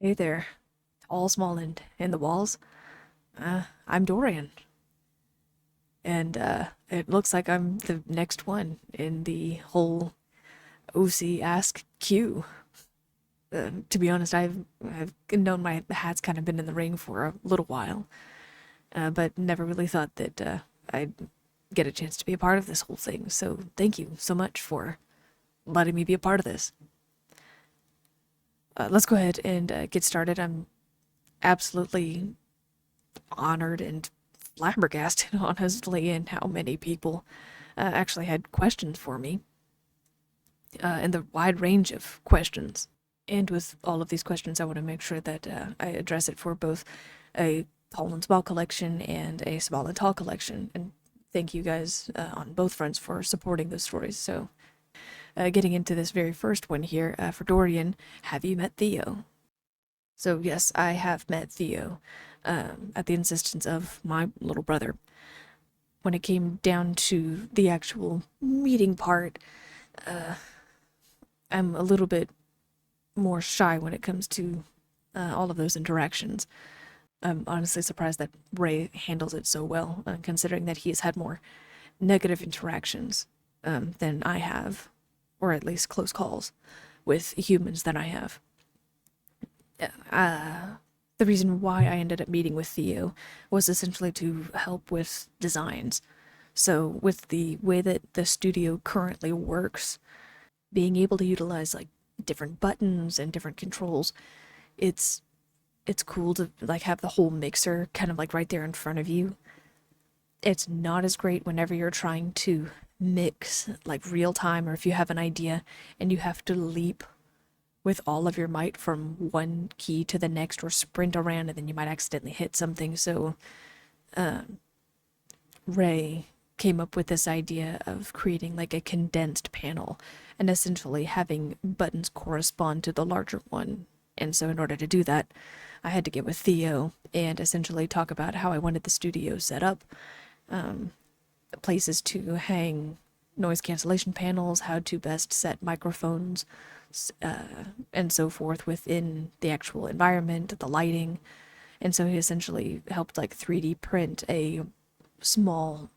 Hey there, tall, small, and in the walls. I'm Dorian, and it looks like I'm the next one in the whole OC Ask Q. To be honest, I've known my hat's kind of been in the ring for a little while, but never really thought that I'd get a chance to be a part of this whole thing. So thank you so much for letting me be a part of this. Let's go ahead and get started. I'm absolutely honored and flabbergasted, honestly, in how many people actually had questions for me, and the wide range of questions. And with all of these questions, I want to make sure that I address it for both a tall and small collection and a small and tall collection. And thank you guys on both fronts for supporting those stories. So, getting into this very first one here for Dorian, have you met Theo? So, yes, I have met Theo at the insistence of my little brother. When it came down to the actual meeting part, I'm a little bit more shy when it comes to all of those interactions. I'm honestly surprised that Ray handles it so well, considering that he has had more negative interactions than I have, or at least close calls with humans than I have. The reason why I ended up meeting with Theo was essentially to help with designs. So, with the way that the studio currently works, being able to utilize like different buttons and different controls, it's it's cool to like have the whole mixer kind of like right there in front of you. It's not as great whenever you're trying to mix like real time, or if you have an idea and you have to leap with all of your might from one key to the next or sprint around and then you might accidentally hit something. So Ray came up with this idea of creating like a condensed panel and essentially having buttons correspond to the larger one. And so, in order to do that, I had to get with Theo and essentially talk about how I wanted the studio set up, places to hang noise cancellation panels, how to best set microphones, and so forth within the actual environment, the lighting. And so he essentially helped like 3D print a small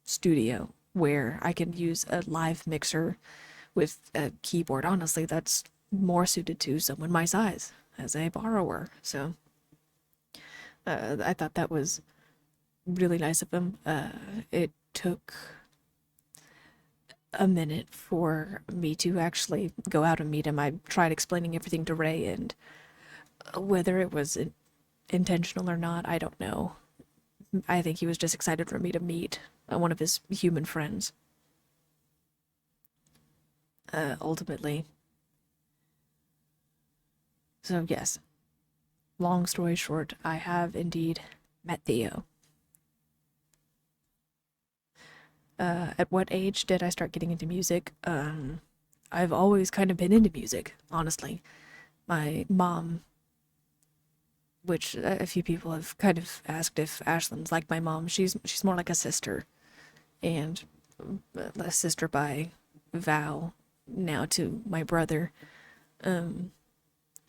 studio where I can use a live mixer with a keyboard. Honestly, that's more suited to someone my size as a borrower. So I thought that was really nice of him. It took a minute for me to actually go out and meet him. I tried explaining everything to Ray, and whether it was intentional or not, I don't know. I think he was just excited for me to meet one of his human friends. Ultimately. So, yes, long story short, I have indeed met Theo. At what age did I start getting into music? I've always kind of been into music, honestly. My mom, which a few people have kind of asked if Ashlyn's like my mom, she's more like a sister, and a sister by vow now to my brother.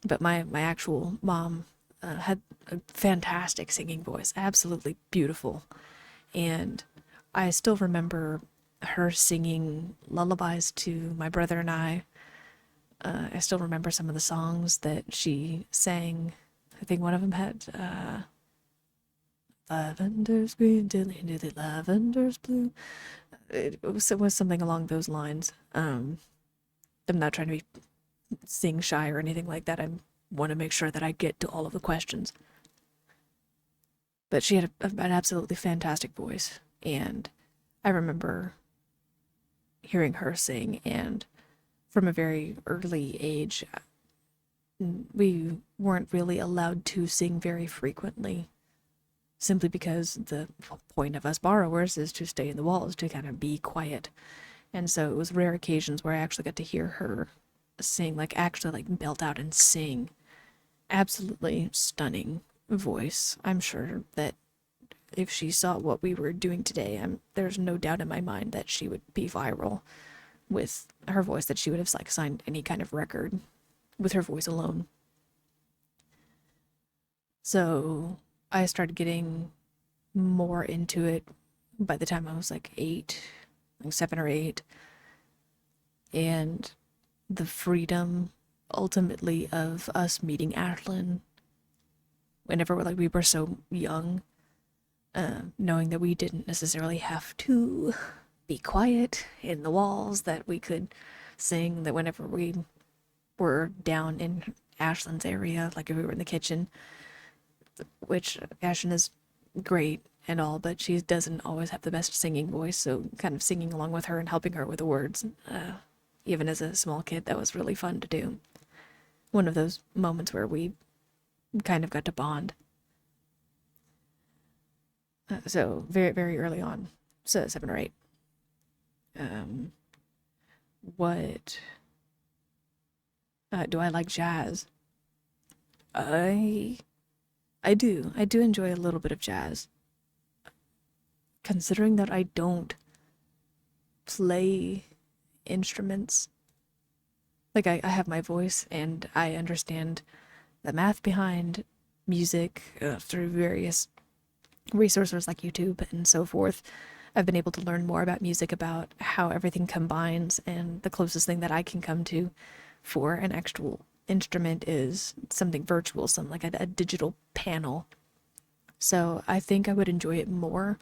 But my actual mom had a fantastic singing voice, absolutely beautiful, and I still remember her singing lullabies to my brother and I. I still remember some of the songs that she sang. I think one of them had "Lavender's green till into the lavender's blue." It was something along those lines. I'm not trying to be sing shy or anything like that. I want to make sure that I get to all of the questions. But she had an absolutely fantastic voice, and I remember hearing her sing, and from a very early age, we weren't really allowed to sing very frequently, simply because the point of us borrowers is to stay in the walls, to kind of be quiet. And so it was rare occasions where I actually got to hear her sing, like actually like belt out and sing. Absolutely stunning voice. I'm sure that if she saw what we were doing today, there's no doubt in my mind that she would be viral with her voice, that she would have like signed any kind of record with her voice alone. So I started getting more into it by the time I was like 8, like 7 or 8. And the freedom ultimately of us meeting Ashlyn whenever we were so young, knowing that we didn't necessarily have to be quiet in the walls, that we could sing, that whenever we were down in Ashlyn's area, like if we were in the kitchen, which Ashlyn is great and all, but she doesn't always have the best singing voice, so kind of singing along with her and helping her with the words, even as a small kid, that was really fun to do. One of those moments where we kind of got to bond. So very, very early on, so 7 or 8. Um, what do I like jazz? I I do. I do enjoy a little bit of jazz. Considering that I don't play instruments, I have my voice and I understand the math behind music through various resources like YouTube and so forth. I've been able to learn more about music, about how everything combines, and the closest thing that I can come to for an actual instrument is something virtual, some like a digital panel. So I think I would enjoy it more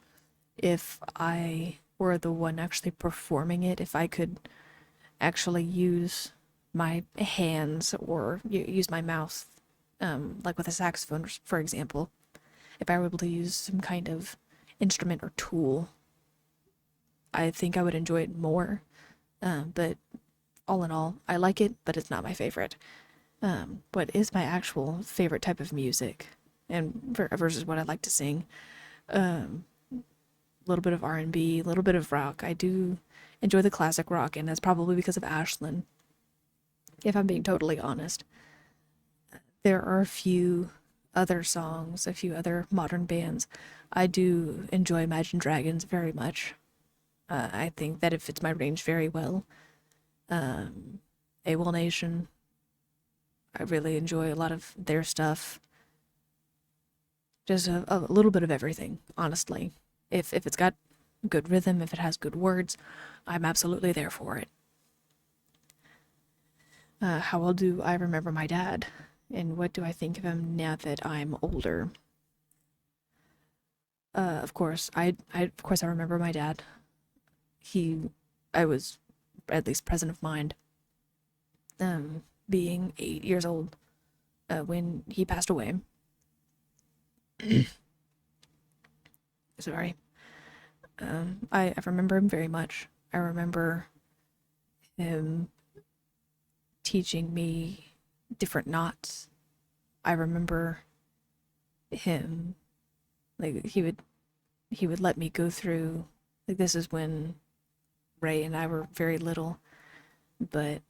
if I were the one actually performing it, if I could actually use my hands or use my mouth, like with a saxophone, for example. If I were able to use some kind of instrument or tool, I think I would enjoy it more. But all in all, I like it, but it's not my favorite. What is my actual favorite type of music, and versus what I like to sing? A little bit of R&B, a little bit of rock. I do enjoy the classic rock, and that's probably because of Ashlyn, if I'm being totally honest. There are a few other songs, a few other modern bands. I do enjoy Imagine Dragons very much. I think that it fits my range very well. AWOL Nation, I really enjoy a lot of their stuff. Just a little bit of everything, honestly. If it's got good rhythm, if it has good words, I'm absolutely there for it. How well do I remember my dad? And what do I think of him now that I'm older? Of course, I remember my dad. He, I was at least present of mind, being 8 years old, when he passed away. Sorry. I remember him very much. I remember him teaching me different knots. I remember him, like he would let me go through, like, this is when Ray and I were very little, but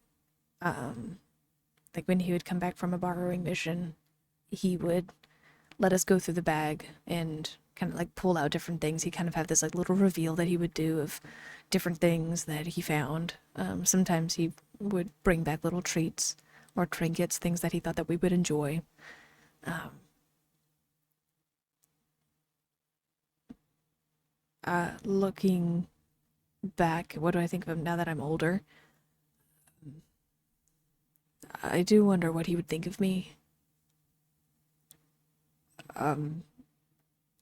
like when he would come back from a borrowing mission, he would let us go through the bag and kind of like pull out different things. He kind of had this like little reveal that he would do of different things that he found. Sometimes he would bring back little treats or trinkets, things that he thought that we would enjoy. Um, Looking back, what do I think of him now that I'm older? I do wonder what he would think of me, um,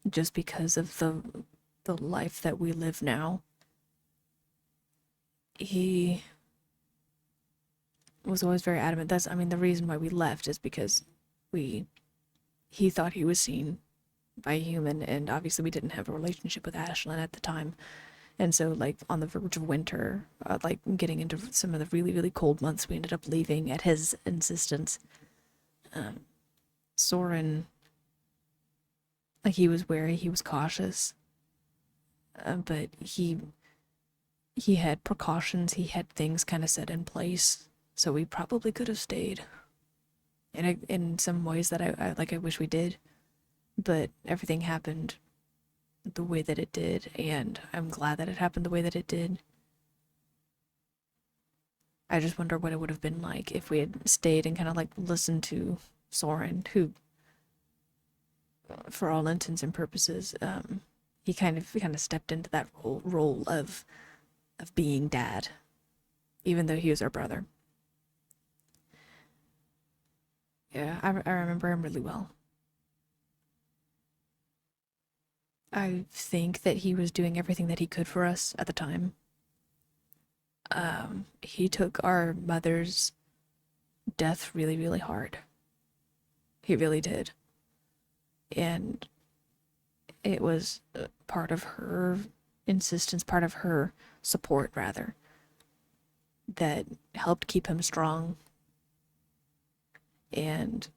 just because of the life that we live now. He was always very adamant. That's, I mean, the reason why we left is because we he thought he was seen by a human, and obviously we didn't have a relationship with Ashlyn at the time. And so, like, on the verge of winter, like getting into some of the really, really cold months, we ended up leaving at his insistence. Um, Soren, like, he was wary, he was cautious, but he had precautions, he had things kind of set in place, so we probably could have stayed. In some ways that I wish we did, but everything happened the way that it did, and I'm glad that it happened the way that it did. I just wonder what it would have been like if we had stayed and kind of like listened to Soren, who for all intents and purposes, he kind of stepped into that role of being dad, even though he was our brother. Yeah, I remember him really well. I think that he was doing everything that he could for us at the time. He took our mother's death really, really hard. He really did. And it was part of her insistence, part of her support, rather, that helped keep him strong. And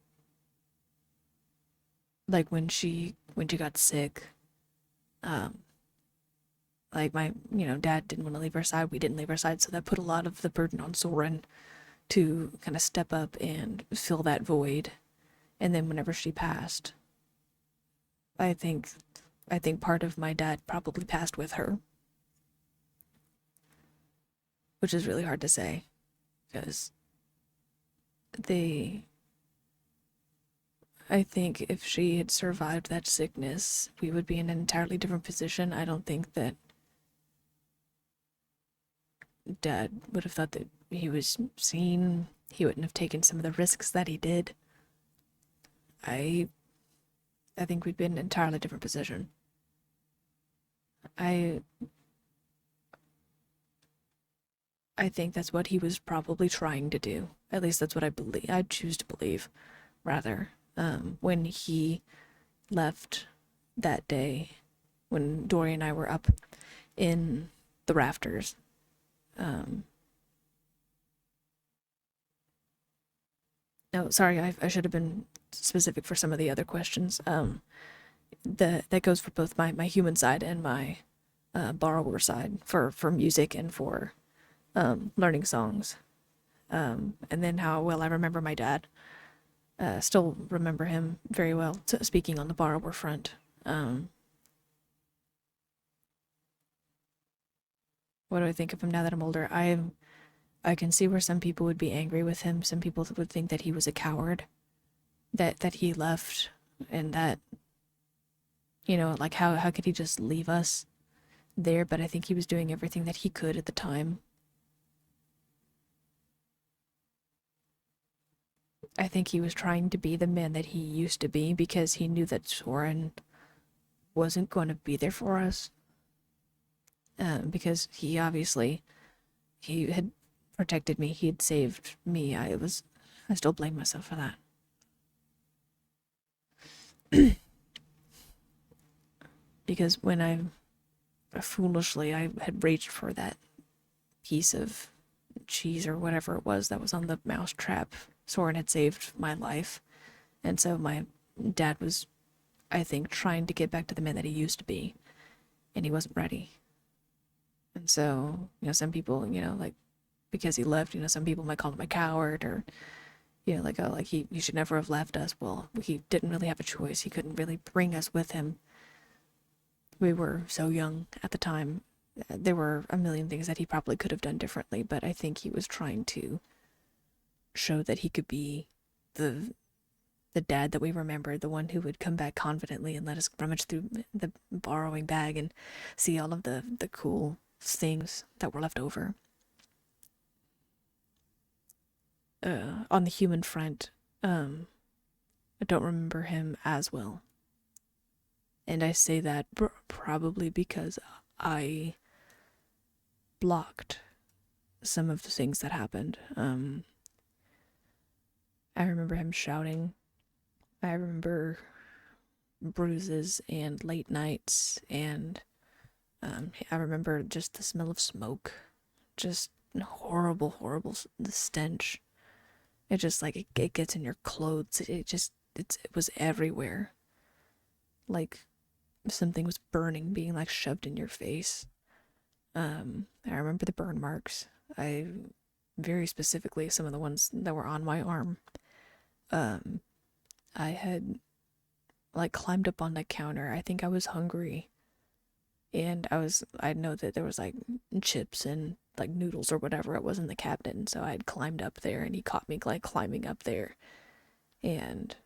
like when she got sick, um, like my dad didn't want to leave her side, we didn't leave her side, so that put a lot of the burden on Soren to kind of step up and fill that void. And then whenever she passed, I think I think part of my dad probably passed with her, which is really hard to say because they I think if she had survived that sickness, we would be in an entirely different position. I don't think that dad would have thought that he was seen. He wouldn't have taken some of the risks that he did. I I think we'd be in an entirely different position. I I think that's what he was probably trying to do. At least that's what I believe. I choose to believe, rather. When he left that day, when Dory and I were up in the rafters, um, no, sorry, I should have been specific for some of the other questions. That goes for both my human side and my borrower side for music and for learning songs. And then how well I remember my dad. Still remember him very well. Speaking on the borrower front, what do I think of him now that I'm older? I can see where some people would be angry with him. Some people would think that he was a coward, that he left, and that like how could he just leave us there? But I think he was doing everything that he could at the time. I think he was trying to be the man that he used to be because he knew that Soren wasn't going to be there for us. Because he obviously he had protected me, he had saved me. I still blame myself for that. Because when I had reached for that piece of cheese or whatever it was that was on the mouse trap, Soren had saved my life. And so my dad was, I think, trying to get back to the man that he used to be, and he wasn't ready. And so, some people, like because he left, some people might call him a coward or, like, oh, like he should never have left us. Well, he didn't really have a choice. He couldn't really bring us with him. We were so young at the time. There were a million things that he probably could have done differently, but I think he was trying to show that he could be the the dad that we remembered, the one who would come back confidently and let us rummage through the borrowing bag and see all of the cool things that were left over. On the human front, I don't remember him as well. And I say that probably because I blocked some of the things that happened. I remember him shouting. I remember bruises and late nights, and I remember just the smell of smoke, just horrible, horrible the stench. It just like it gets in your clothes. It was everywhere. Like something was burning, being like shoved in your face. I remember the burn marks. I very specifically some of the ones that were on my arm. Um, I had like climbed up on the counter. I think I was hungry, and I know that there was like chips and like noodles or whatever it was in the cabinet, and so I had climbed up there, and he caught me like climbing up there, and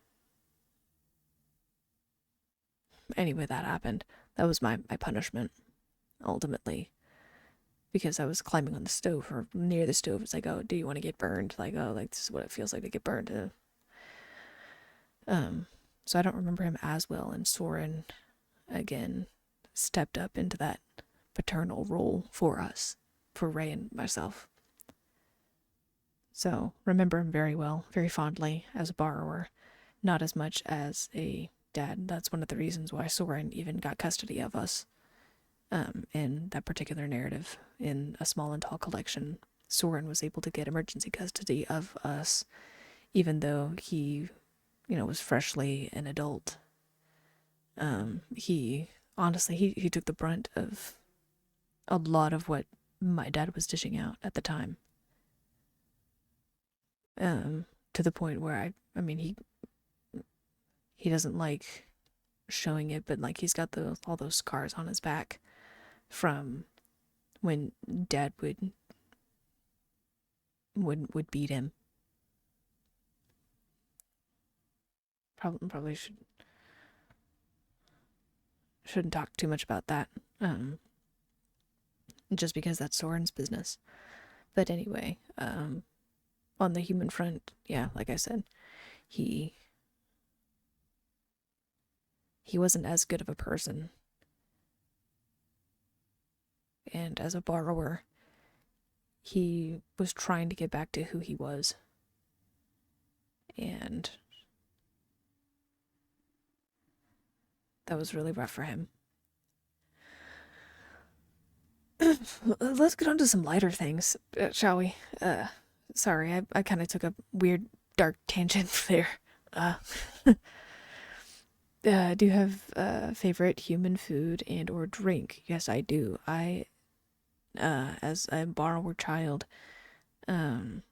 anyway, that happened. That was my punishment, ultimately. Because I was climbing on the stove or near the stove. It's like, oh, do you want to get burned? Like, oh, like this is what it feels like to get burned. So I don't remember him as well. And Soren, again, stepped up into that paternal role for us, for Ray and myself. So remember him very well, very fondly as a borrower, not as much as a dad. That's one of the reasons why Soren even got custody of us. In that particular narrative, in A Small and Tall Collection, Soren was able to get emergency custody of us, even though he, was freshly an adult. He honestly he took the brunt of a lot of what my dad was dishing out at the time. To the point where I mean he doesn't like showing it, but like he's got all those scars on his back from when Dad would beat him. Probably shouldn't talk too much about that. Just because that's Soren's business. But anyway, on the human front, yeah, like I said, he wasn't as good of a person. And as a borrower, he was trying to get back to who he was. And that was really rough for him. Let's get on to some lighter things, shall we? Sorry, I kind of took a weird, dark tangent there. Do you have favorite human food and or drink? Yes, I do. As a borrower child, one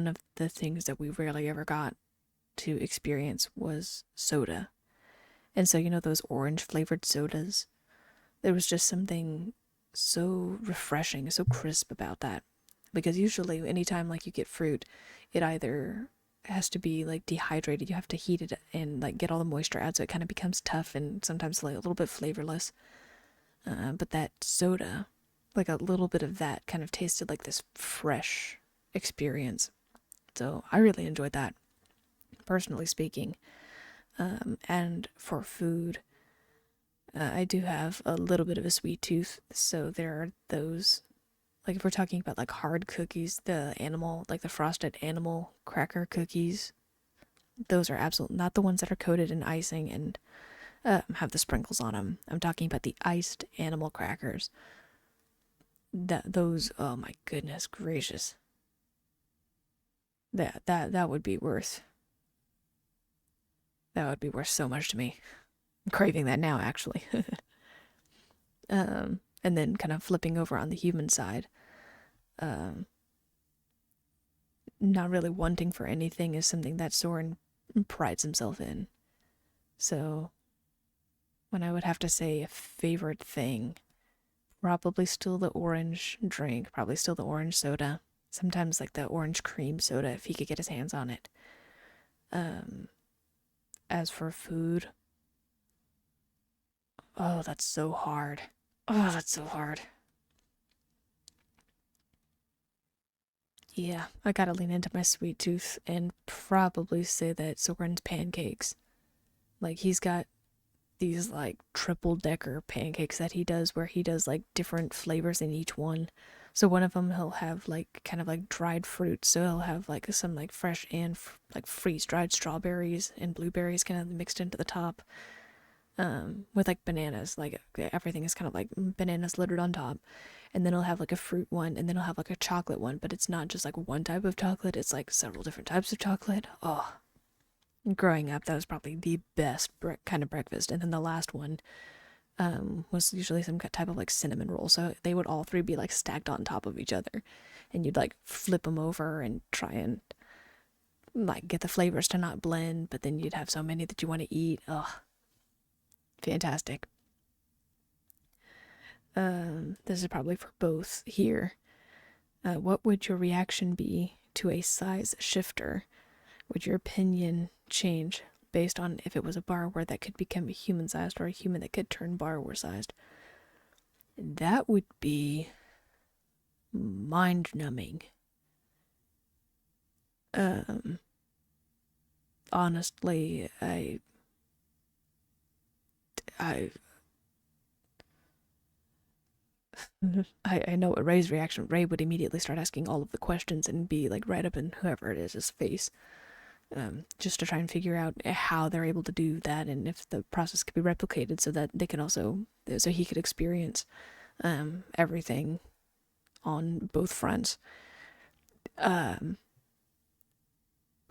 of the things that we rarely ever got to experience was soda. And so, those orange flavored sodas, there was just something so refreshing, so crisp about that. Because usually, anytime like you get fruit, it either has to be like dehydrated, you have to heat it and like get all the moisture out, so it kind of becomes tough and sometimes like a little bit flavorless. But that soda, like a little bit of that, kind of tasted like this fresh experience. So I really enjoyed that, personally speaking. And for food, I do have a little bit of a sweet tooth, so there are those, like if we're talking about like hard cookies, the frosted animal cracker cookies, those are absolutely not the ones that are coated in icing and have the sprinkles on them. I'm talking about the iced animal crackers. Those, oh my goodness gracious. That would be worth. That would be worth so much to me. I'm craving that now, actually. And then kind of flipping over on the human side, not really wanting for anything is something that Soren prides himself in. So, when I would have to say a favorite thing, probably still the orange drink, probably still the orange soda. Sometimes like the orange cream soda if he could get his hands on it. As for food, oh, that's so hard. Oh, that's so hard. Yeah, I gotta lean into my sweet tooth and probably say that Soren's pancakes. Like, he's got these, like, triple decker pancakes that he does where he does, like, different flavors in each one. So one of them he'll have, like, kind of like dried fruit. So he'll have, like, some, like, fresh and, like, freeze-dried strawberries and blueberries kind of mixed into the top. With like bananas, like everything is kind of like bananas littered on top, and then he'll have like a fruit one, and then he'll have like a chocolate one, but it's not just like one type of chocolate, it's like several different types of chocolate. Oh, growing up, that was probably the best kind of breakfast. And then the last one was usually some type of like cinnamon roll, so they would all three be like stacked on top of each other, and you'd like flip them over and try and like get the flavors to not blend, but then you'd have so many that you want to eat. Oh, fantastic. This is probably for both here. What would your reaction be to a size shifter? Would your opinion change based on if it was a borrower that could become human-sized or a human that could turn borrower-sized. That would be mind-numbing. Honestly, I I know what Ray's reaction. Ray would immediately start asking all of the questions and be like right up in whoever it is' face, just to try and figure out how they're able to do that and if the process could be replicated so that they can also, so he could experience everything on both fronts.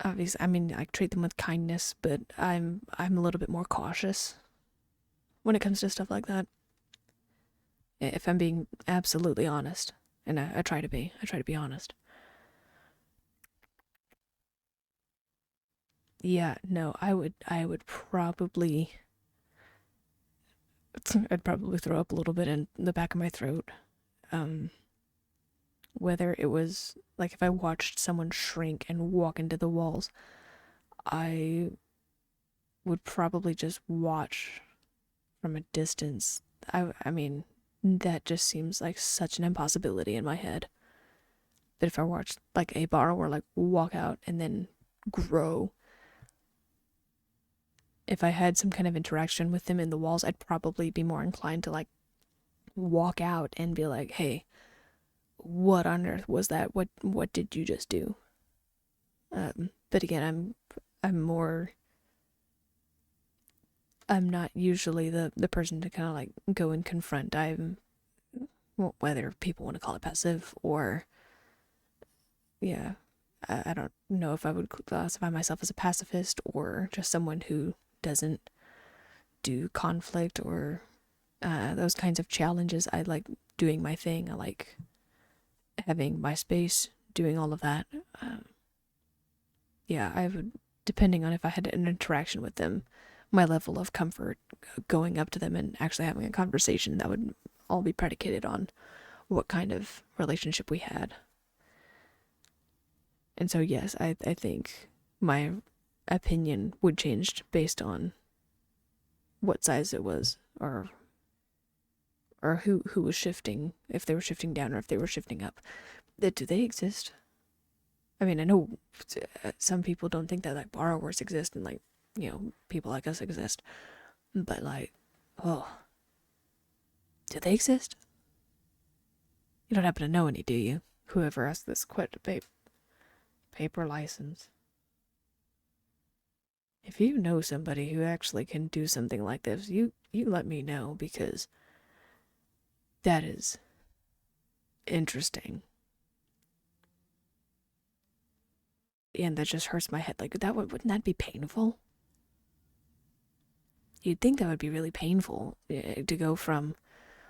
Obviously, I mean, I treat them with kindness, but I'm a little bit more cautious when it comes to stuff like that. If I'm being absolutely honest, and I try to be honest. Yeah, no, I would probably, I'd probably throw up a little bit in the back of my throat. Whether it was like if I watched someone shrink and walk into the walls, I would probably just watch from a distance. I mean, that just seems like such an impossibility in my head. But if I watched like a borrower like walk out and then grow, if I had some kind of interaction with them in the walls, I'd probably be more inclined to like walk out and be like, "Hey, what on earth was that? What did you just do?" But again, I'm not usually the person to kind of like go and confront. Well, whether people want to call it passive or, yeah, I don't know if I would classify myself as a pacifist or just someone who doesn't do conflict or those kinds of challenges. I like doing my thing. I like having my space, doing all of that. Yeah, I would, depending on if I had an interaction with them, my level of comfort going up to them and actually having a conversation, that would all be predicated on what kind of relationship we had. And so, yes, I think my opinion would change based on what size it was or who was shifting, if they were shifting down or if they were shifting up. Do they exist? I mean, I know some people don't think that like borrowers exist and like, you know, people like us exist, but like, oh, do they exist? You don't happen to know any, do you? Whoever asked this paper license. If you know somebody who actually can do something like this, you let me know, because that is interesting. And that just hurts my head. Like, wouldn't that be painful? You'd think that would be really painful, to go from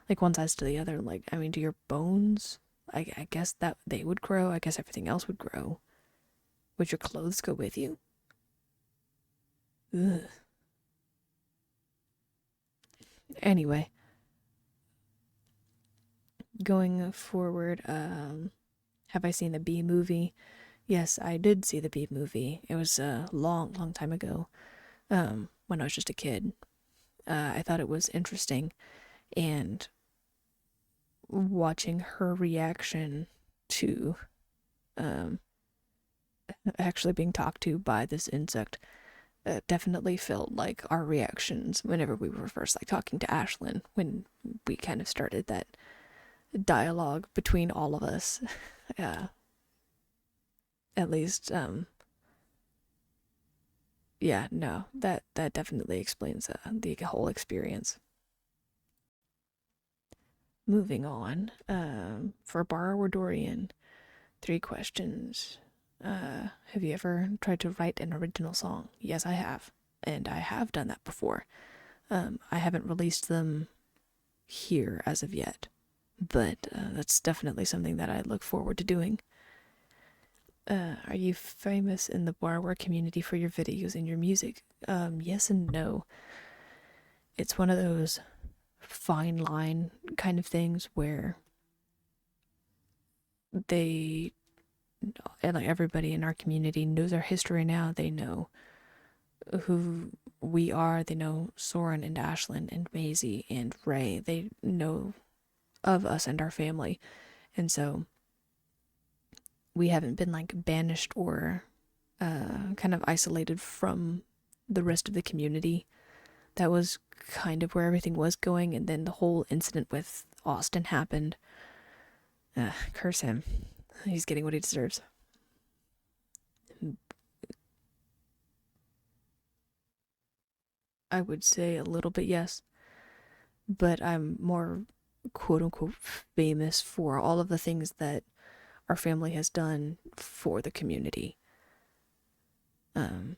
like one size to the other. Like, I mean, do your bones, I guess that they would grow. I guess everything else would grow. Would your clothes go with you? Ugh. Anyway, going forward, have I seen the Bee movie? Yes, I did see the Bee movie. It was a long time ago, when I was just a kid. I thought it was interesting, and watching her reaction to actually being talked to by this insect definitely felt like our reactions whenever we were first like talking to Ashlyn, when we kind of started that dialogue between all of us. At least, yeah, no, that definitely explains the whole experience. Moving on, for borrower Dorian, 3 questions. Have you ever tried to write an original song? Yes, I have, and I have done that before. I haven't released them here as of yet, but that's definitely something that I look forward to doing. Are you famous in the borrower community for your videos and your music? Yes and no. It's one of those fine line kind of things where they, and like everybody in our community knows our history now. They know who we are. They know Soren and Ashlyn and Maisie and Ray. They know of us and our family. And so we haven't been like banished or kind of isolated from the rest of the community. That was kind of where everything was going. And then the whole incident with Austin happened. Curse him. He's getting what he deserves. I would say a little bit yes, but I'm more quote unquote famous for all of the things that our family has done for the community. Um,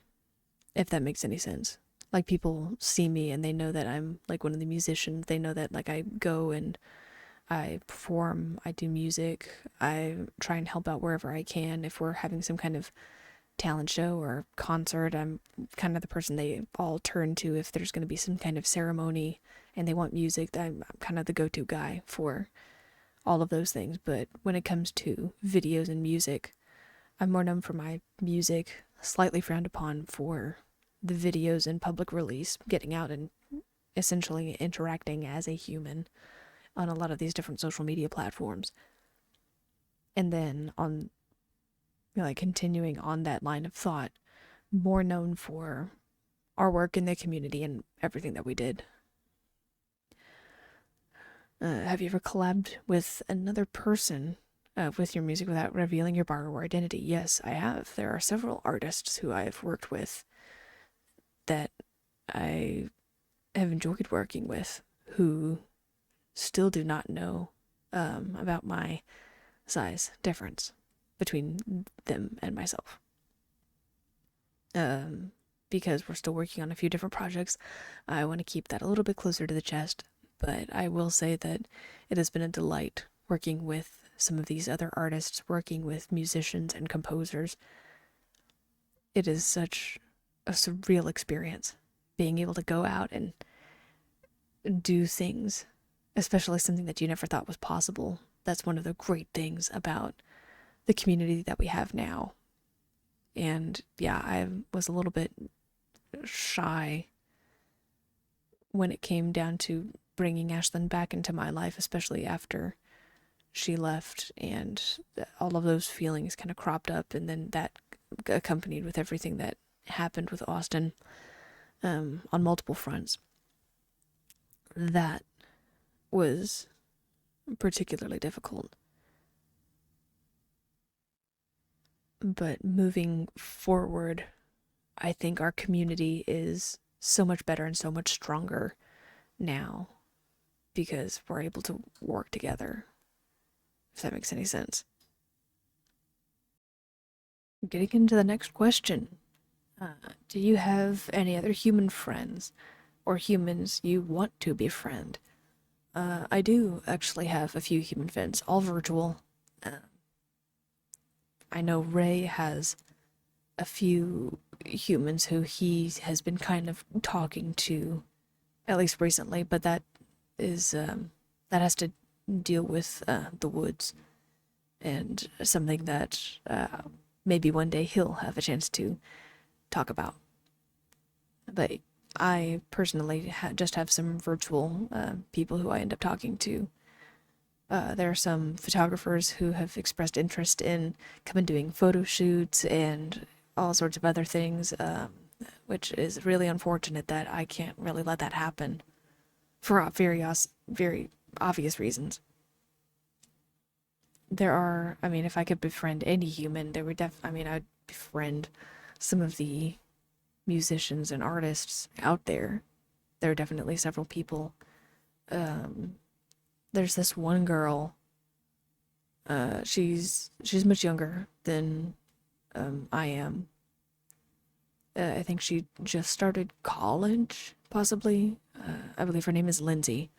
if that makes any sense. Like people see me and they know that I'm like one of the musicians. They know that like I go and I perform, I do music, I try and help out wherever I can. If we're having some kind of talent show or concert, I'm kind of the person they all turn to if there's going to be some kind of ceremony and they want music. I'm kind of the go-to guy for all of those things. But when it comes to videos and music, I'm more known for my music, slightly frowned upon for the videos and public release, getting out and essentially interacting as a human on a lot of these different social media platforms. And then on like continuing on that line of thought, more known for our work in the community and everything that we did. Have you ever collabed with another person with your music without revealing your borrower identity? Yes, I have. There are several artists who I've worked with that I have enjoyed working with who still do not know about my size difference between them and myself. Because we're still working on a few different projects, I want to keep that a little bit closer to the chest, but I will say that it has been a delight working with some of these other artists, working with musicians and composers. It is such a surreal experience being able to go out and do things, especially something that you never thought was possible. That's one of the great things about the community that we have now. And yeah, I was a little bit shy when it came down to bringing Ashlyn back into my life, especially after she left and all of those feelings kind of cropped up, and then that accompanied with everything that happened with Austin on multiple fronts. That was particularly difficult. But moving forward, I think our community is so much better and so much stronger now because we're able to work together, if that makes any sense. Getting into the next question. Do you have any other human friends or humans you want to befriend? I do actually have a few human friends, all virtual. I know Ray has a few humans who he has been kind of talking to, at least recently, but that is that has to deal with the woods and something that maybe one day he'll have a chance to talk about. But I personally just have some virtual people who I end up talking to. There are some photographers who have expressed interest in coming doing photo shoots and all sorts of other things, which is really unfortunate that I can't really let that happen for very obvious reasons. There are, I mean, if I could befriend any human, there would I mean, I'd befriend some of the musicians and artists out there. There are definitely several people. Um, there's this one girl. She's much younger than I am. I think she just started college, possibly. I believe her name is Lindsay.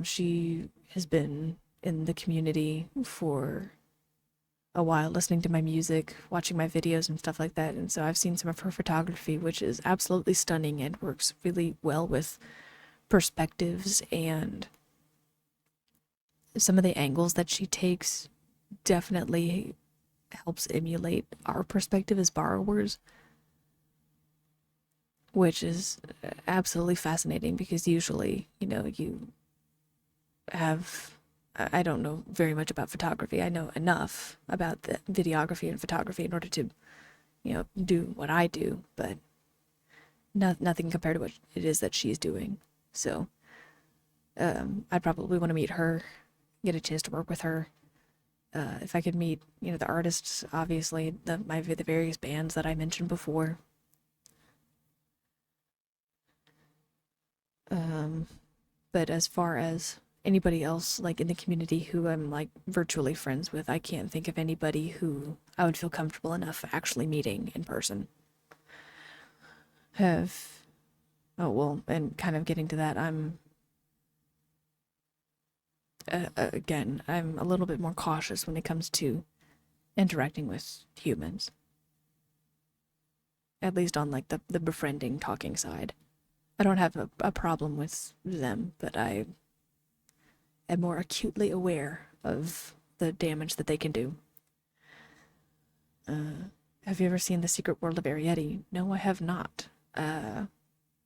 She has been in the community for a while, listening to my music, watching my videos and stuff like that. And so I've seen some of her photography, which is absolutely stunning and works really well with perspectives, and some of the angles that she takes definitely helps emulate our perspective as borrowers. which is absolutely fascinating because usually, you have. I don't know very much about photography. I know enough about the videography and photography in order to, do what I do, but nothing compared to what it is that she's doing. So, I'd probably want to meet her, get a chance to work with her. If I could meet, the artists, obviously, the various bands that I mentioned before. Um, but as far as anybody else, like in the community who I'm like virtually friends with, I can't think of anybody who I would feel comfortable enough actually meeting in person. Have Oh well, and kind of getting to that, again, I'm a little bit more cautious when it comes to interacting with humans, at least on like the befriending, talking side. I don't have a problem with them, but I am more acutely aware of the damage that they can do. Have you ever seen The Secret World of Arietti? No, I have not.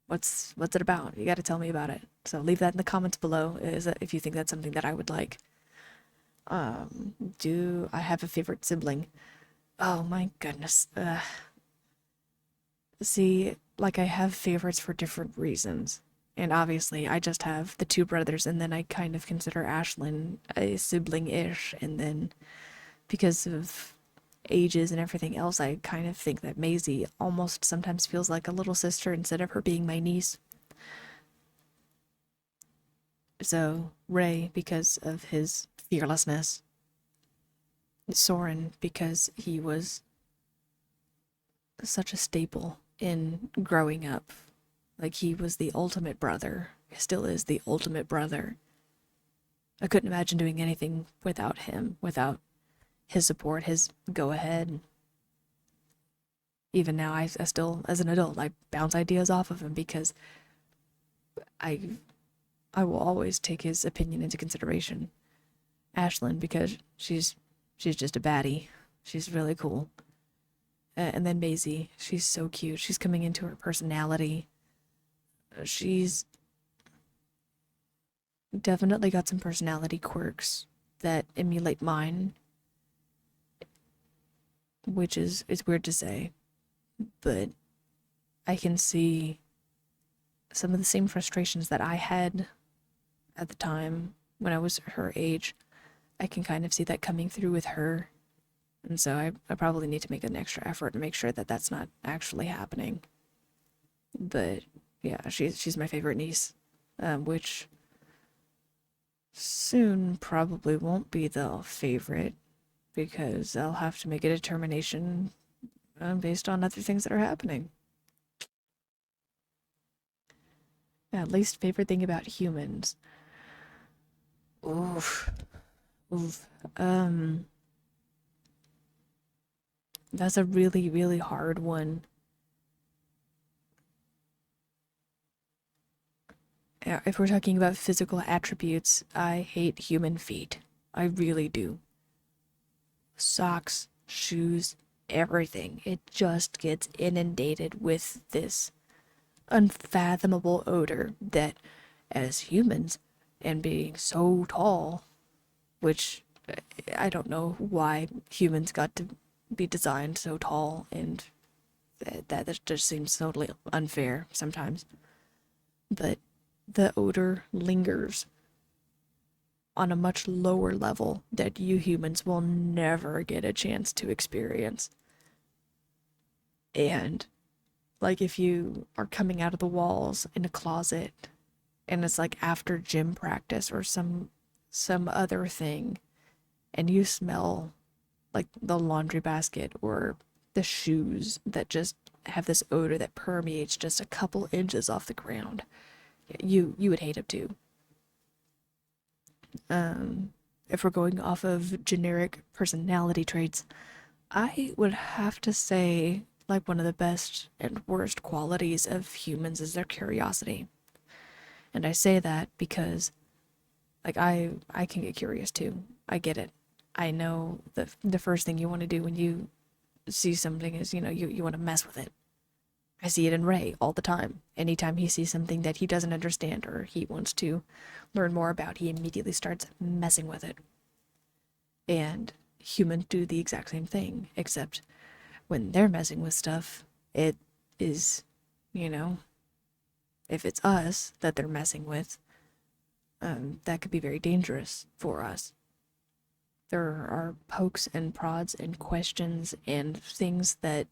What's it about? You got to tell me about it. So leave that in the comments below, if you think that's something that I would like. Do I have a favorite sibling? Oh my goodness. See, like I have favorites for different reasons. And obviously, I just have the two brothers, and then I kind of consider Ashlyn a sibling-ish, and then because of ages and everything else, I kind of think that Maisie almost sometimes feels like a little sister instead of her being my niece. So, Ray, because of his fearlessness, Soren, because he was such a staple in growing up. Like, he was the ultimate brother, he still is the ultimate brother. I couldn't imagine doing anything without him, without his support, his go ahead. Even now, I still, as an adult, I bounce ideas off of him because I I will always take his opinion into consideration. Ashlyn, because she's just a baddie. She's really cool. And then Maisie, she's so cute. She's coming into her personality. She's definitely got some personality quirks that emulate mine, which is weird to say, but I can see some of the same frustrations that I had at the time when I was her age. I can kind of see that coming through with her. And so I probably need to make an extra effort to make sure that that's not actually happening. But yeah, she's my favorite niece, which soon probably won't be the favorite because I'll have to make a determination based on other things that are happening. Yeah, least favorite thing about humans. Oof, oof. That's a really, really hard one. Yeah, if we're talking about physical attributes, I hate human feet. I really do. Socks, shoes, everything. It just gets inundated with this unfathomable odor that, as humans, and being so tall, which I don't know why humans got to be designed so tall, and that just seems totally unfair sometimes. But the odor lingers on a much lower level that you humans will never get a chance to experience. And like if you are coming out of the walls in a closet and it's like after gym practice or some other thing and you smell like the laundry basket or the shoes that just have this odor that permeates just a couple inches off the ground, you would hate it too. If we're going off of generic personality traits, I would have to say like one of the best and worst qualities of humans is their curiosity. And I say that because like I can get curious too. I get it. I know the first thing you want to do when you see something is, you want to mess with it. I see it in Ray all the time. Anytime he sees something that he doesn't understand or he wants to learn more about, he immediately starts messing with it. And humans do the exact same thing, except when they're messing with stuff, it is, you know, if it's us that they're messing with, that could be very dangerous for us. There are pokes and prods and questions and things that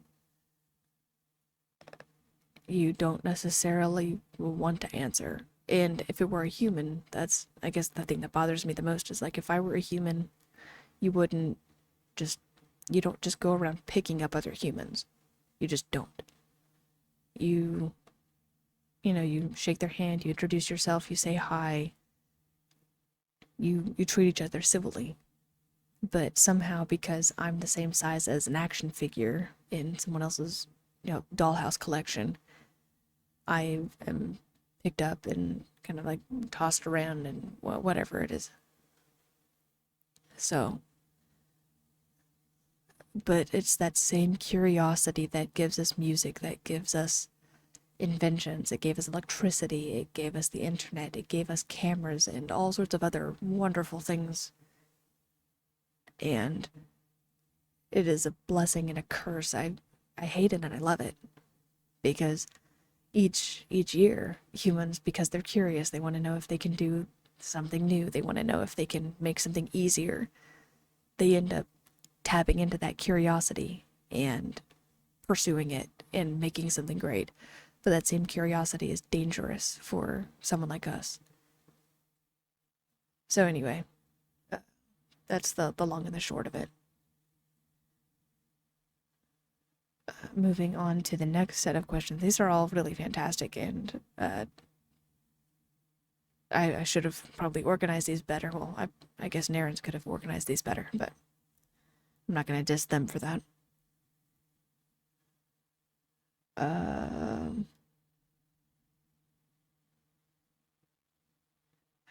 you don't necessarily want to answer. And if it were a human, that's, I guess, the thing that bothers me the most is like, if I were a human, you wouldn't just, you don't just go around picking up other humans. You just don't. You shake their hand, you introduce yourself, you say hi, you treat each other civilly. But somehow, because I'm the same size as an action figure in someone else's, dollhouse collection, I am picked up and kind of like tossed around and whatever it is. So, but it's that same curiosity that gives us music, that gives us inventions. It gave us electricity, it gave us the internet, it gave us cameras and all sorts of other wonderful things. And it is a blessing and a curse. I hate it and I love it because each year humans, because they're curious, they want to know if they can do something new, they want to know if they can make something easier, they end up tapping into that curiosity and pursuing it and making something great. But that same curiosity is dangerous for someone like us. So anyway, that's the long and the short of it. Moving on to the next set of questions. These are all really fantastic, and I should have probably organized these better. Well, I guess Narrans could have organized these better, but I'm not going to diss them for that.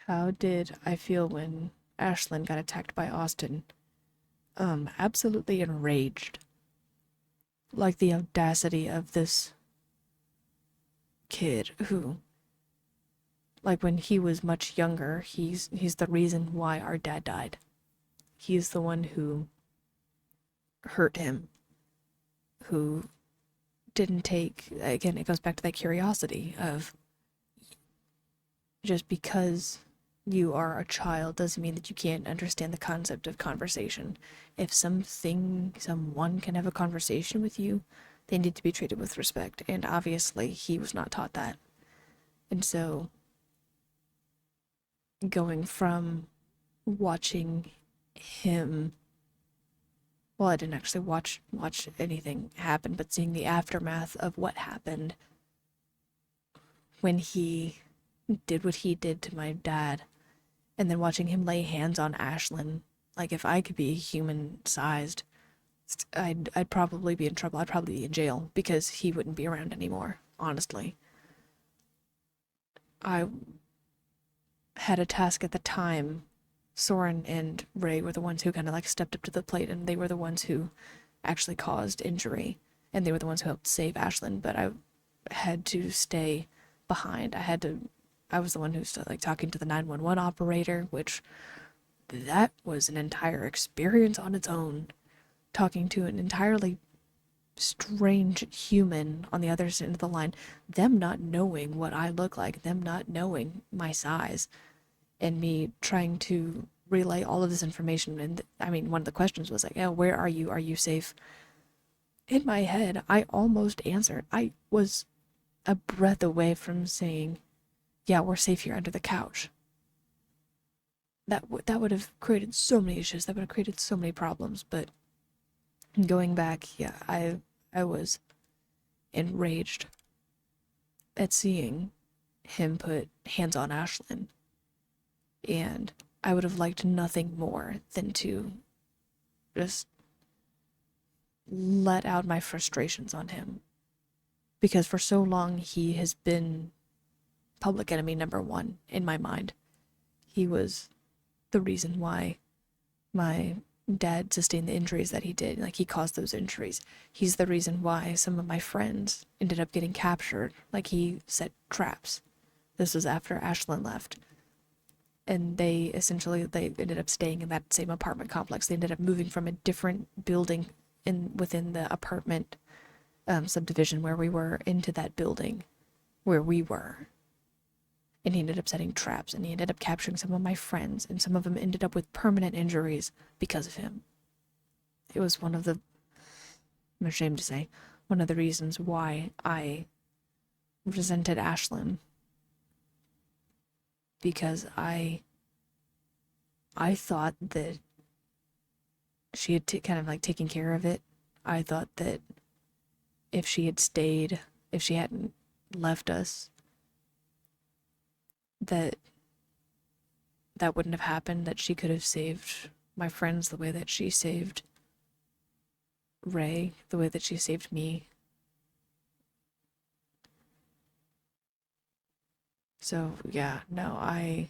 How did I feel when Ashlyn got attacked by Austin? Absolutely enraged. Like the audacity of this kid who, like when he was much younger, he's the reason why our dad died. He's the one who hurt him, who didn't take, again, it goes back to that curiosity of just because you are a child doesn't mean that you can't understand the concept of conversation. If someone can have a conversation with you, they need to be treated with respect. And obviously, he was not taught that. And so, going from watching him, well, I didn't actually watch anything happen, but seeing the aftermath of what happened when he did what he did to my dad, and then watching him lay hands on Ashlyn, like if I could be human-sized, I'd probably be in trouble. I'd probably be in jail because he wouldn't be around anymore, honestly. I had a task at the time. Soren and Ray were the ones who kind of like stepped up to the plate, and they were the ones who actually caused injury, and they were the ones who helped save Ashlyn, but I had to stay behind. I was the one who was like talking to the 911 operator, which that was an entire experience on its own. Talking to an entirely strange human on the other end of the line, them not knowing what I look like, them not knowing my size, and me trying to relay all of this information. And I mean, one of the questions was like, oh, where are you? Are you safe? In my head, I almost answered. I was a breath away from saying, yeah, we're safe here under the couch. That would have created so many issues. That would have created so many problems. But going back, yeah, I was enraged at seeing him put hands on Ashlyn. And I would have liked nothing more than to just let out my frustrations on him. Because for so long, he has been public enemy number one in my mind. He was the reason why my Dad sustained the injuries that he did. Like, he caused those injuries. He's the reason why some of my friends ended up getting captured. Like, he set traps. This was after Ashlyn left. And they ended up staying in that same apartment complex. They ended up moving from a different building within the apartment subdivision where we were into that building where we were. And he ended up setting traps, and he ended up capturing some of my friends, and some of them ended up with permanent injuries because of him. It was one of the, I'm ashamed to say, one of the reasons why I resented Ashlyn, because I thought that she had kind of like taken care of it. I thought that if she had stayed, if she hadn't left us, that wouldn't have happened, that she could have saved my friends the way that she saved Ray, the way that she saved me. So, yeah, no, I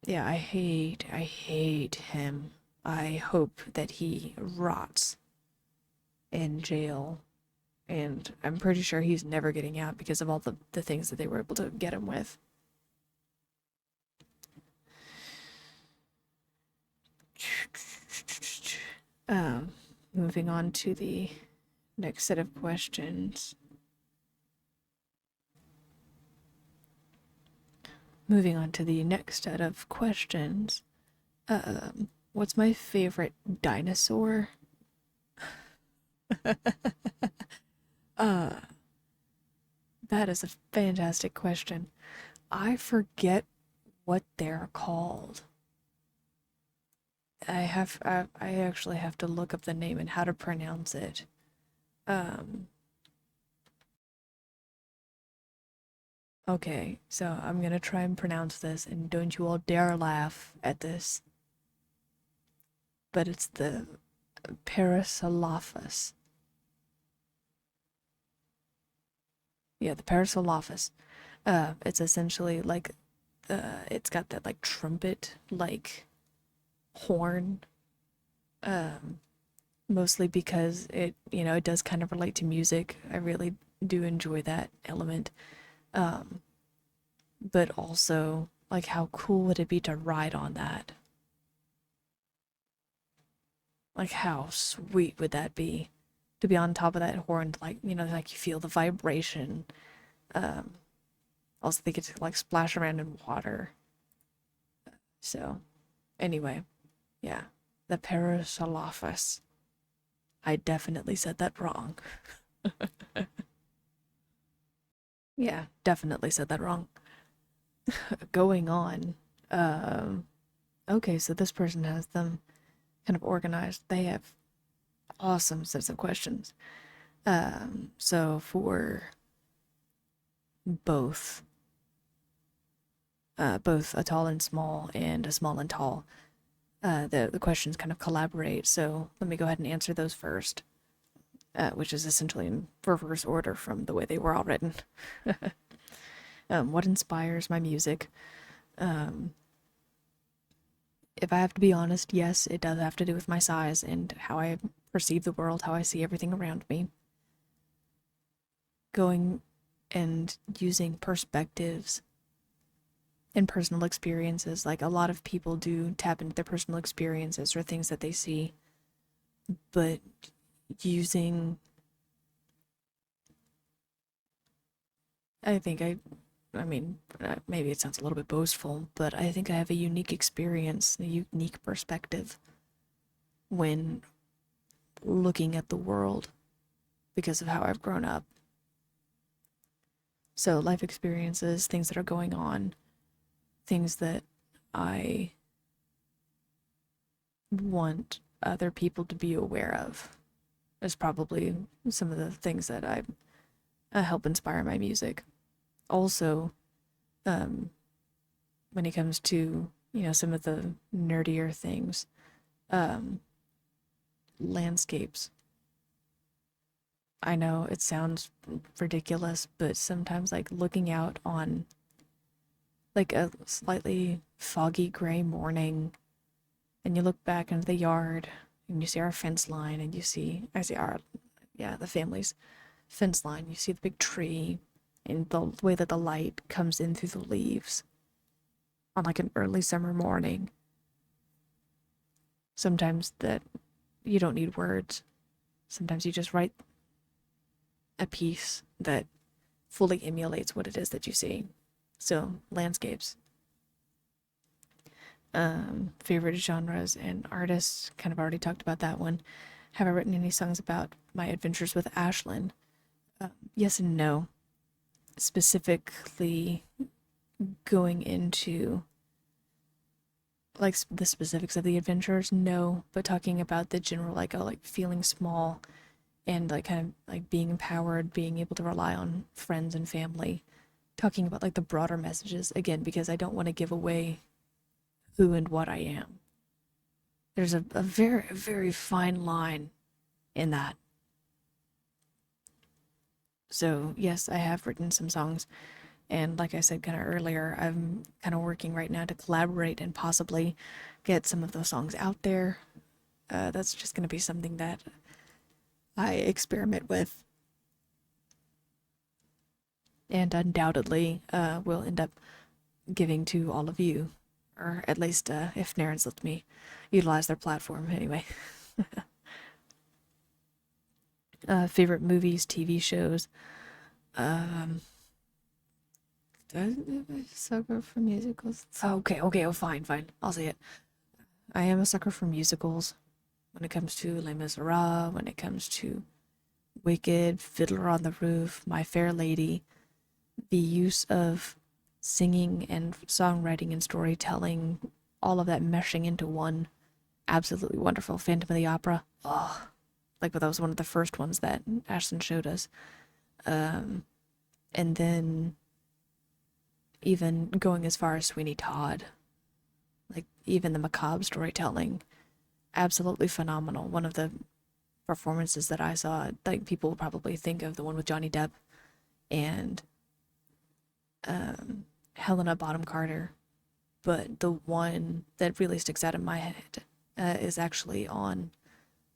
hate him. I hope that he rots in jail, and I'm pretty sure he's never getting out because of all the things that they were able to get him with. Moving on to the next set of questions. Moving on to the next set of questions. What's my favorite dinosaur? uh, that is a fantastic question. I forget what they're called. I actually have to look up the name and how to pronounce it. Okay, so I'm gonna try and pronounce this, and don't you all dare laugh at this. But it's the Parasaurolophus. Yeah, the Parasaurolophus. It's essentially like, it's got that like trumpet like horn. Mostly because it does kind of relate to music. I really do enjoy that element. But also, like, how cool would it be to ride on that? Like, how sweet would that be? To be on top of that horn, like, like you feel the vibration. Um, Also, they get to, like, splash around in water. So, anyway, yeah. The Parasaurolophus. I definitely said that wrong. Yeah, definitely said that wrong. Going on. Okay, so this person has them kind of organized. They have awesome sets of questions. So for both, both a tall and small and a small and tall, the questions kind of collaborate. So let me go ahead and answer those first, which is essentially in reverse order from the way they were all written. What inspires my music? If I have to be honest, yes, it does have to do with my size and how I perceive the world, how I see everything around me. Going and using perspectives and personal experiences, like a lot of people do tap into their personal experiences or things that they see, but using, I think I mean, maybe it sounds a little bit boastful, but I think I have a unique experience, a unique perspective when looking at the world because of how I've grown up. So, life experiences, things that are going on, things that I want other people to be aware of is probably some of the things that I help inspire my music. Also, when it comes to, some of the nerdier things, um, landscapes. I know it sounds ridiculous, but sometimes like looking out on like a slightly foggy gray morning, and you look back into the yard and you see our fence line, and I see our, yeah, the family's fence line. You see the big tree and the way that the light comes in through the leaves on like an early summer morning. Sometimes that you don't need words. Sometimes you just write a piece that fully emulates what it is that you see. So, landscapes. Favorite genres and artists, kind of already talked about that one. Have I written any songs about my adventures with Ashlyn? Yes and no. Specifically going into like the specifics of the adventures, no, but talking about the general, like, oh, like feeling small and like kind of like being empowered, being able to rely on friends and family, talking about like the broader messages, again, because I don't want to give away who and what I am. There's a very, very fine line in that. So, yes, I have written some songs. And like I said kind of earlier, I'm kind of working right now to collaborate and possibly get some of those songs out there. That's just going to be something that I experiment with, and undoubtedly will end up giving to all of you, or at least if Narrans lets me utilize their platform anyway. Favorite movies, TV shows. Um, Sucker for musicals. Okay, okay, oh, fine, fine. I'll say it. I am a sucker for musicals. When it comes to Les Miserables, when it comes to Wicked, Fiddler on the Roof, My Fair Lady, the use of singing and songwriting and storytelling, all of that meshing into one, absolutely wonderful. Phantom of the Opera. Oh, like that was one of the first ones that Ashton showed us. And then even going as far as Sweeney Todd, like even the macabre storytelling, absolutely phenomenal. One of the performances that I saw, like people will probably think of the one with Johnny Depp and Helena Bonham Carter, but the one that really sticks out in my head is actually on.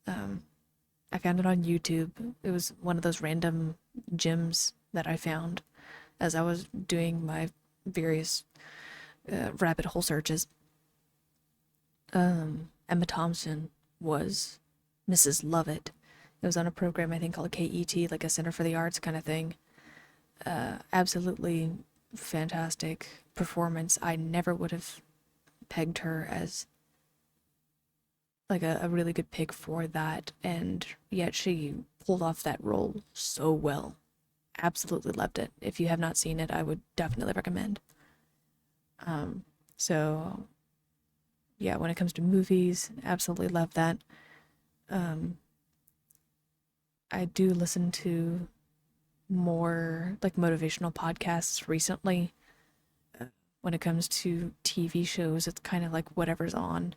I found it on YouTube. It was one of those random gems that I found as I was doing my various rabbit hole searches. Emma Thompson was Mrs. Lovett. It was on a program I think called KET, like a Center for the Arts kind of thing. Absolutely fantastic performance. I never would have pegged her as like a really good pick for that, and yet she pulled off that role so well. Absolutely loved it. If you have not seen it, I would definitely recommend. So yeah, when it comes to movies, absolutely love that. I do listen to more like motivational podcasts recently. When it comes to TV shows, it's kind of like whatever's on.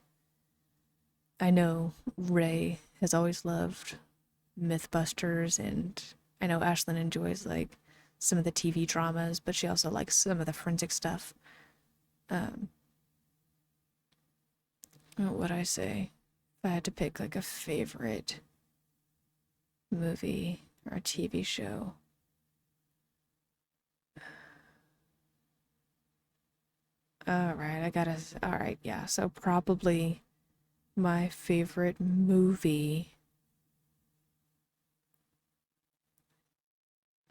I know Ray has always loved Mythbusters, and I know Ashlyn enjoys like some of the TV dramas, but she also likes some of the forensic stuff. What would I say? If I had to pick like a favorite movie or a TV show. Alright, yeah, so probably my favorite movie,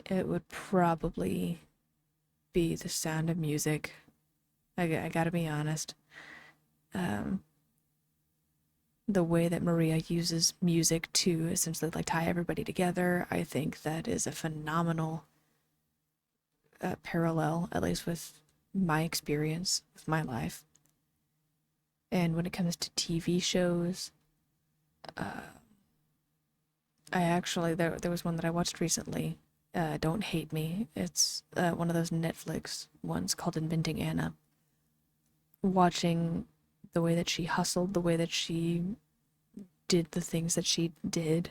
it would probably be The Sound of Music. I gotta be honest. The way that Maria uses music to essentially like tie everybody together, I think that is a phenomenal parallel, at least with my experience with my life. And when it comes to TV shows, I actually there was one that I watched recently. Don't Hate Me. It's one of those Netflix ones called Inventing Anna. Watching the way that she hustled, the way that she did the things that she did.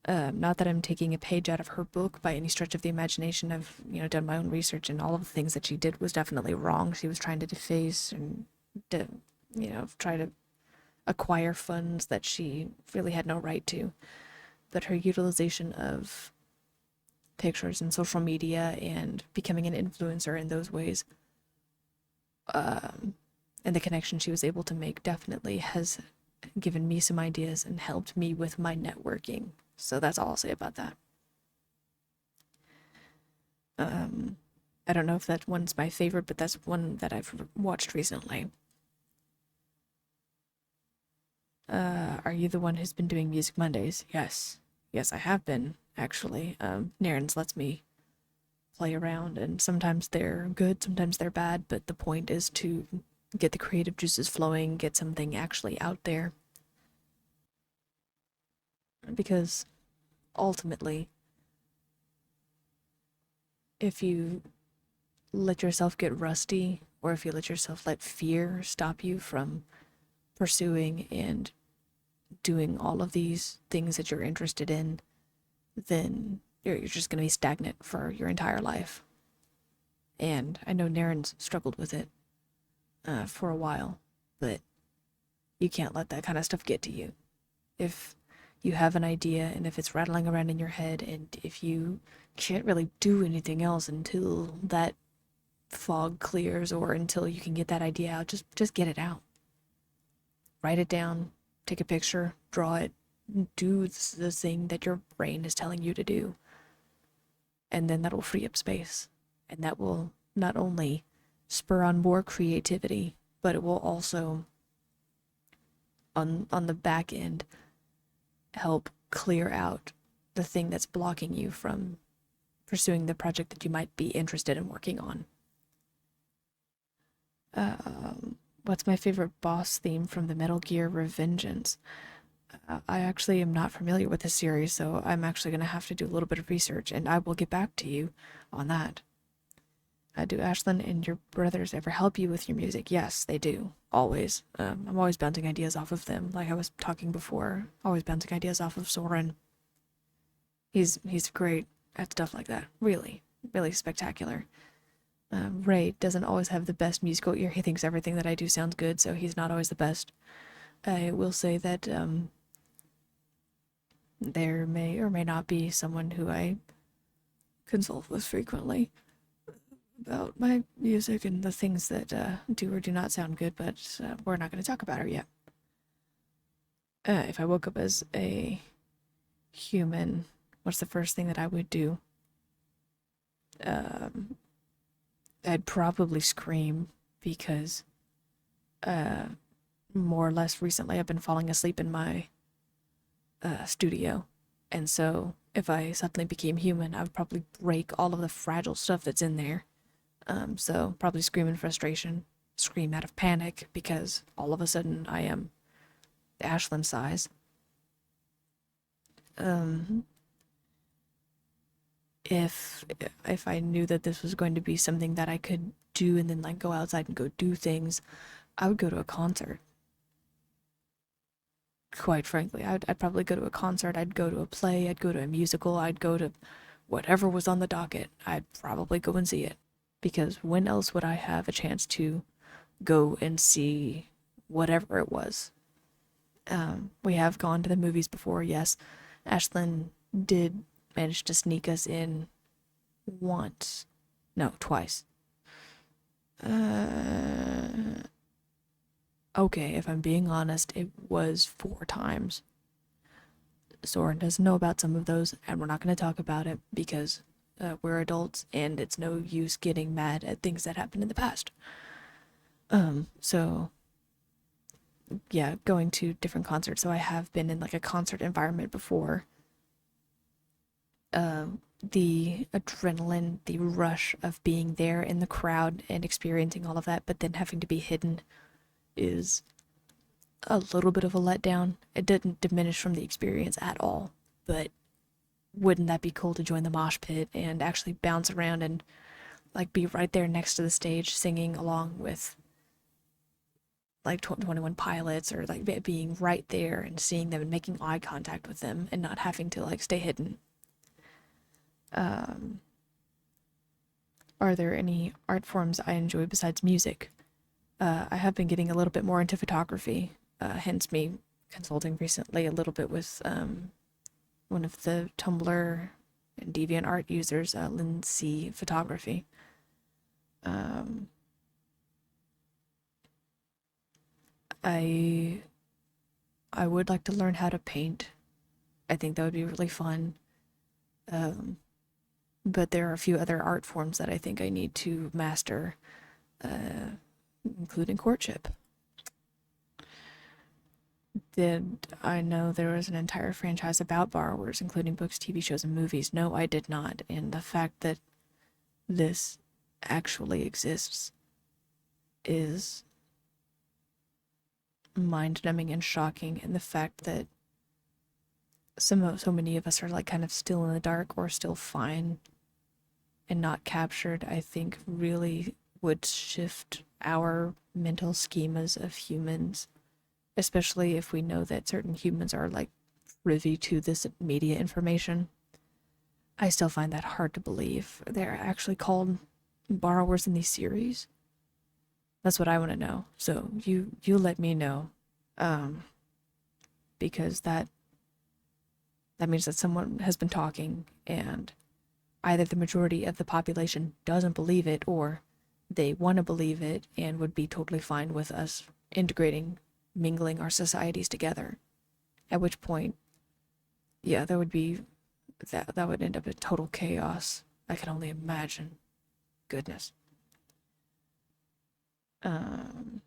Not that I'm taking a page out of her book by any stretch of the imagination. I've done my own research, and all of the things that she did was definitely wrong. She was trying to deface and to, try to acquire funds that she really had no right to. But her utilization of pictures and social media and becoming an influencer in those ways, um, and the connection she was able to make definitely has given me some ideas and helped me with my networking. So that's all I'll say about that. Um, I don't know if that one's my favorite, but that's one that I've watched recently. Are you the one who's been doing Music Mondays? Yes. Yes, I have been, actually. Narrans lets me play around, and sometimes they're good, sometimes they're bad, but the point is to get the creative juices flowing, get something actually out there. Because ultimately, if you let yourself get rusty, or if you let fear stop you from pursuing and doing all of these things that you're interested in, then you're just going to be stagnant for your entire life. And I know Narrans struggled with it for a while, but you can't let that kind of stuff get to you. If you have an idea and if it's rattling around in your head, and if you can't really do anything else until that fog clears or until you can get that idea out, just get it out. Write it down, take a picture, draw it, do the thing that your brain is telling you to do. And then that will free up space. And that will not only spur on more creativity, but it will also, on the back end, help clear out the thing that's blocking you from pursuing the project that you might be interested in working on. What's my favorite boss theme from the Metal Gear Revengeance? I actually am not familiar with this series, so I'm actually going to have to do a little bit of research, and I will get back to you on that. Do Ashlyn and your brothers ever help you with your music? Yes, they do. Always. I'm always bouncing ideas off of them. Like I was talking before, always bouncing ideas off of Soren. He's great at stuff like that. Really, really spectacular. Ray doesn't always have the best musical ear. He thinks everything that I do sounds good, so he's not always the best. I will say that there may or may not be someone who I consult with frequently about my music and the things that do or do not sound good, but we're not going to talk about her yet. If I woke up as a human, what's the first thing that I would do? I'd probably scream because more or less recently I've been falling asleep in my studio. And so if I suddenly became human, I would probably break all of the fragile stuff that's in there. So probably scream in frustration, scream out of panic because all of a sudden I am Ashlyn size. If I knew that this was going to be something that I could do and then like go outside and go do things, I would go to a concert. Quite frankly, I'd probably go to a concert, I'd go to a play, I'd go to a musical, I'd go to whatever was on the docket. I'd probably go and see it. Because when else would I have a chance to go and see whatever it was? We have gone to the movies before, yes. Ashlyn did manage to sneak us in once. No, twice. Okay, if I'm being honest, it was 4 times. Soren doesn't know about some of those, and we're not going to talk about it because we're adults and it's no use getting mad at things that happened in the past. So yeah, going to different concerts. So I have been in like a concert environment before. The adrenaline, the rush of being there in the crowd and experiencing all of that, but then having to be hidden is a little bit of a letdown. It didn't diminish from the experience at all, but wouldn't that be cool to join the mosh pit and actually bounce around and like be right there next to the stage singing along with like 21 Pilots, or like being right there and seeing them and making eye contact with them and not having to like stay hidden. Are there any art forms I enjoy besides music? I have been getting a little bit more into photography, hence me consulting recently a little bit with one of the Tumblr and DeviantArt users, Lindsay Photography. Um, I I would like to learn how to paint. I think that would be really fun. Um, but there are a few other art forms that I think I need to master, uh, including courtship. Did I know there was an entire franchise about borrowers, including books, TV shows, and movies? No, I did not. And the fact that this actually exists is mind-numbing and shocking. And the fact that so many of us are like kind of still in the dark or still fine and not captured, I think really would shift our mental schemas of humans, especially if we know that certain humans are like privy to this media information. I still find that hard to believe. They're actually called borrowers in these series. That's what I want to know. So you let me know, um, because that means that someone has been talking, and either the majority of the population doesn't believe it, or they want to believe it and would be totally fine with us integrating, mingling our societies together. At which point, yeah, there would be that would end up in total chaos. I can only imagine. Goodness. Um,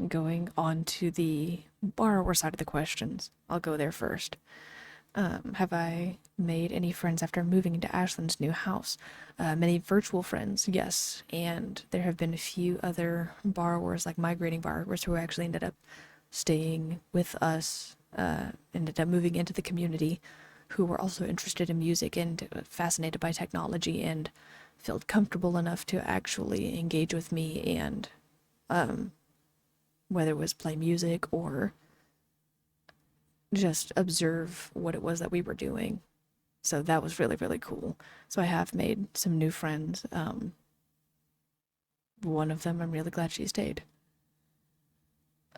Going on to the borrower side of the questions, I'll go there first. Have I made any friends after moving into Ashland's new house? Many virtual friends, yes. And there have been a few other borrowers, like migrating borrowers, who actually ended up staying with us, ended up moving into the community, who were also interested in music and fascinated by technology and felt comfortable enough to actually engage with me, and um, whether it was play music or just observe what it was that we were doing. So that was really, really cool. So I have made some new friends. One of them, I'm really glad she stayed.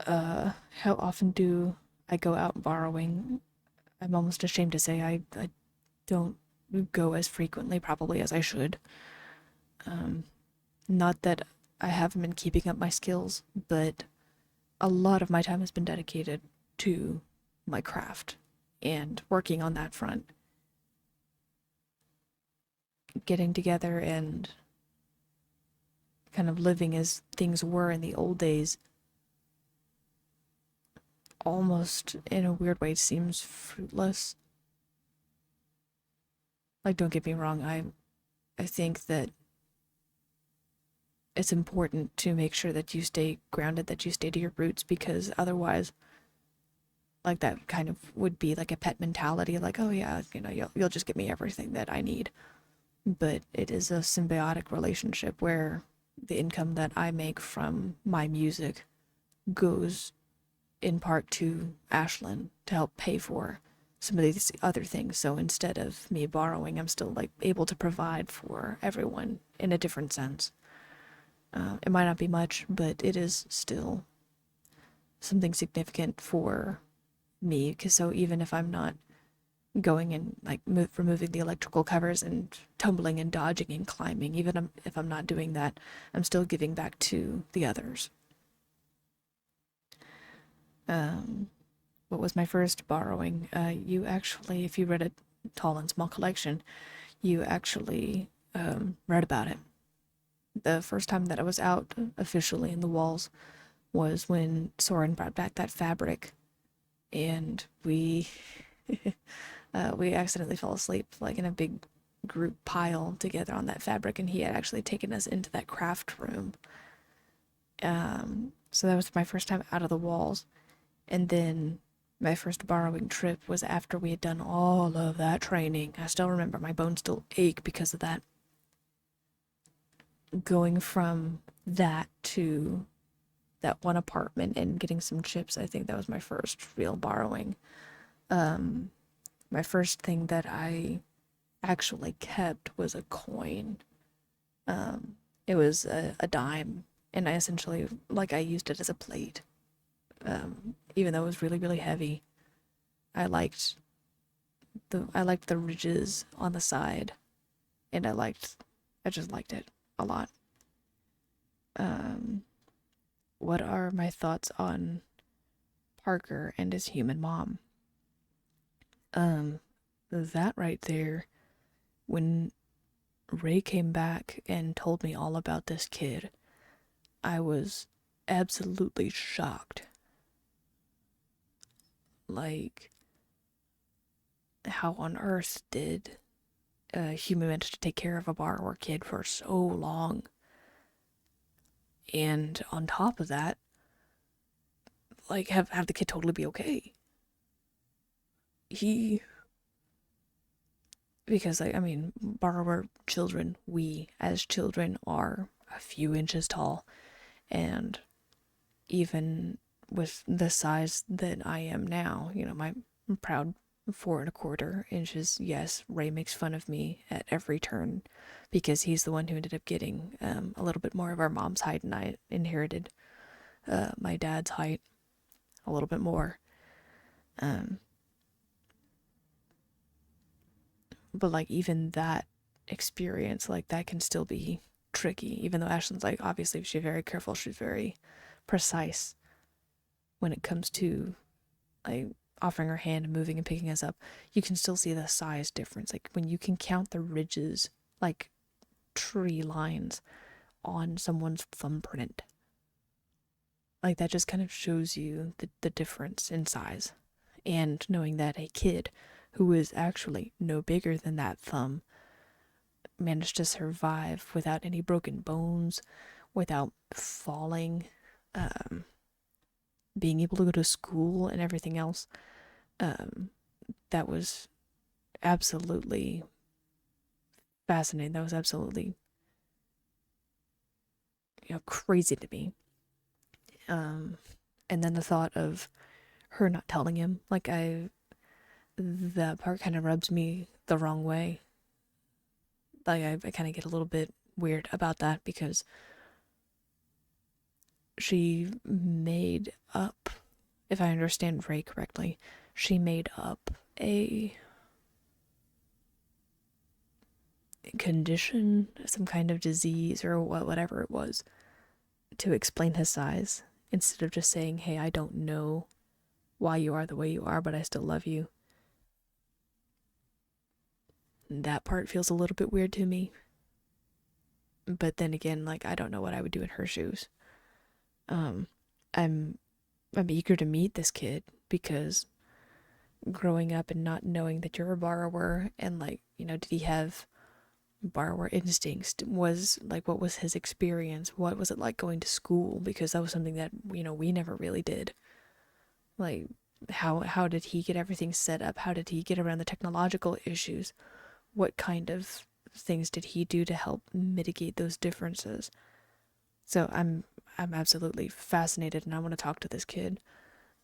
How often do I go out borrowing? I'm almost ashamed to say I don't go as frequently, probably, as I should. Um, Not that I haven't been keeping up my skills, but a lot of my time has been dedicated to my craft and working on that front. Getting together and kind of living as things were in the old days almost in a weird way seems fruitless. Like, don't get me wrong, I think that it's important to make sure that you stay grounded, that you stay to your roots, because otherwise, like, that kind of would be like a pet mentality, like, oh yeah, you'll just give me everything that I need. But it is a symbiotic relationship where the income that I make from my music goes in part to Ashlyn to help pay for some of these other things. So instead of me borrowing, I'm still like able to provide for everyone in a different sense. It might not be much, but it is still something significant for me. Because so even if I'm not going and like removing the electrical covers and tumbling and dodging and climbing, even if I'm not doing that, I'm still giving back to the others. Um, what was my first borrowing? You actually, if you read a Tall and Small collection, you actually read about it. The first time that I was out officially in the walls was when Soren brought back that fabric, and we accidentally fell asleep like in a big group pile together on that fabric, and he had actually taken us into that craft room. So that was my first time out of the walls, and then my first borrowing trip was after we had done all of that training. I still remember my bones still ache because of that. Going from that to that one apartment and getting some chips, I think that was my first real borrowing. My first thing that I actually kept was a coin, It was a dime, and I essentially, like, I used it as a plate. Even though it was really, really heavy, I liked I liked the ridges on the side, and I just liked it a lot. Um, what are my thoughts on Parker and his human mom? Um, that right there, when Ray came back and told me all about this kid, I was absolutely shocked. Like, how on earth did a human manage to take care of a borrower kid for so long? And on top of that, like, have the kid totally be okay. He, because, like, I mean, borrower children, we as children are a few inches tall, and even with the size that I am now, my proud 4.25 inches. Yes, Ray makes fun of me at every turn because he's the one who ended up getting a little bit more of our mom's height, and I inherited my dad's height a little bit more. Um, but like even that experience, like that can still be tricky. Even though Ashlyn's like obviously she's very careful, she's very precise when it comes to like offering her hand and moving and picking us up, you can still see the size difference. Like when you can count the ridges, like tree lines on someone's thumbprint, like that just kind of shows you the difference in size. And knowing that a kid who is actually no bigger than that thumb managed to survive without any broken bones, without falling, um, being able to go to school and everything else, um, that was absolutely fascinating. That was absolutely, crazy to me. Um, and then the thought of her not telling him, like that part kind of rubs me the wrong way. Like I kind of get a little bit weird about that because she made up, if I understand Ray correctly, she made up a condition, some kind of disease or whatever it was, to explain his size instead of just saying, "Hey, I don't know why you are the way you are, but I still love you." That part feels a little bit weird to me. But then again, like I don't know what I would do in her shoes. Um, I'm I'm eager to meet this kid because growing up and not knowing that you're a borrower and like, did he have borrower instincts? Was like what was his experience? What was it like going to school? Because that was something that, we never really did. Like how did he get everything set up? How did he get around the technological issues? What kind of things did he do to help mitigate those differences? So I'm absolutely fascinated and I want to talk to this kid.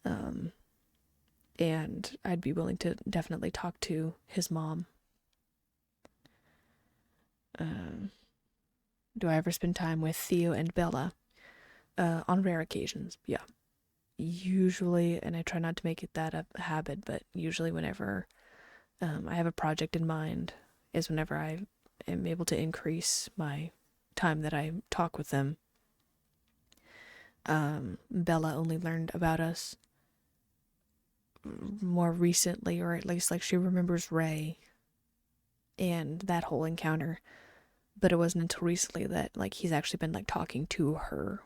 Um, and I'd be willing to definitely talk to his mom. Um, do I ever spend time with Theo and Bella? On rare occasions, yeah. Usually, and I try not to make it that a habit, but usually whenever I have a project in mind is whenever I am able to increase my time that I talk with them. Bella only learned about us more recently, or at least like she remembers Ray and that whole encounter. But it wasn't until recently that like he's actually been like talking to her.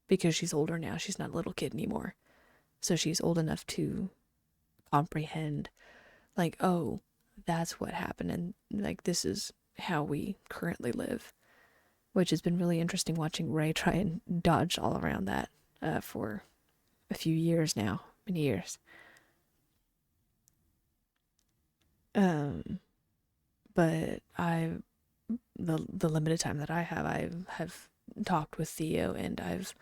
Because she's older now, she's not a little kid anymore. So she's old enough to comprehend, like, oh, that's what happened, and like this is how we currently live, which has been really interesting watching Ray try and dodge all around that for a few years now, many years. Um, but the limited time that I have talked with Theo, and I've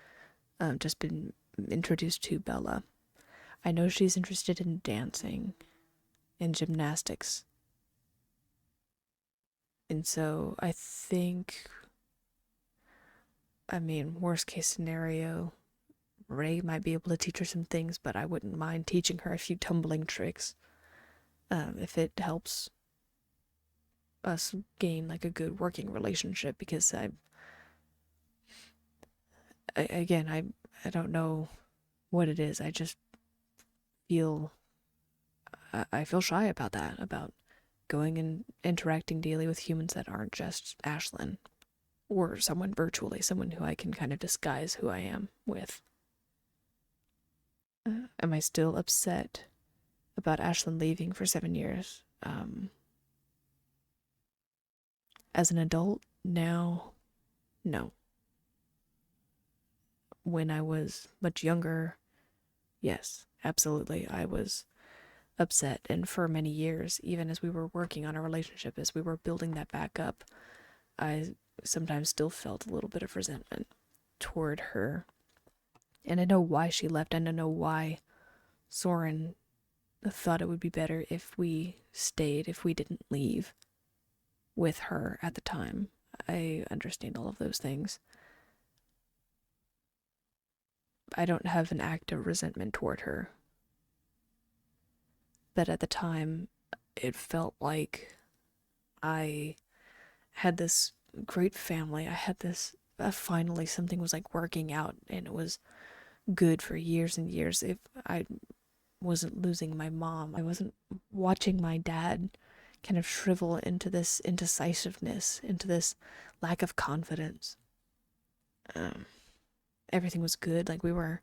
just been introduced to Bella. I know she's interested in dancing and gymnastics. And so I think, I mean, worst case scenario, Ray might be able to teach her some things, but I wouldn't mind teaching her a few tumbling tricks, if it helps us gain like a good working relationship. Because again, I don't know what it is. I just feel I feel shy about that, about going and interacting daily with humans that aren't just Ashlyn or someone virtually, someone who I can kind of disguise who I am with. Am I still upset about Ashlyn leaving for 7 years? As an adult now, no. When I was much younger, yes, absolutely. I was upset, and for many years, even as we were working on a relationship, as we were building that back up, I sometimes still felt a little bit of resentment toward her. And I know why she left, and I know why Soren thought it would be better if we stayed, if we didn't leave with her at the time. I understand all of those things. I don't have an active resentment toward her. But at the time, it felt like I had this great family. I had this, finally, something was like working out, and it was good for years and years. If I wasn't losing my mom, I wasn't watching my dad kind of shrivel into this indecisiveness, into this lack of confidence. Um, Everything was good. Like, we were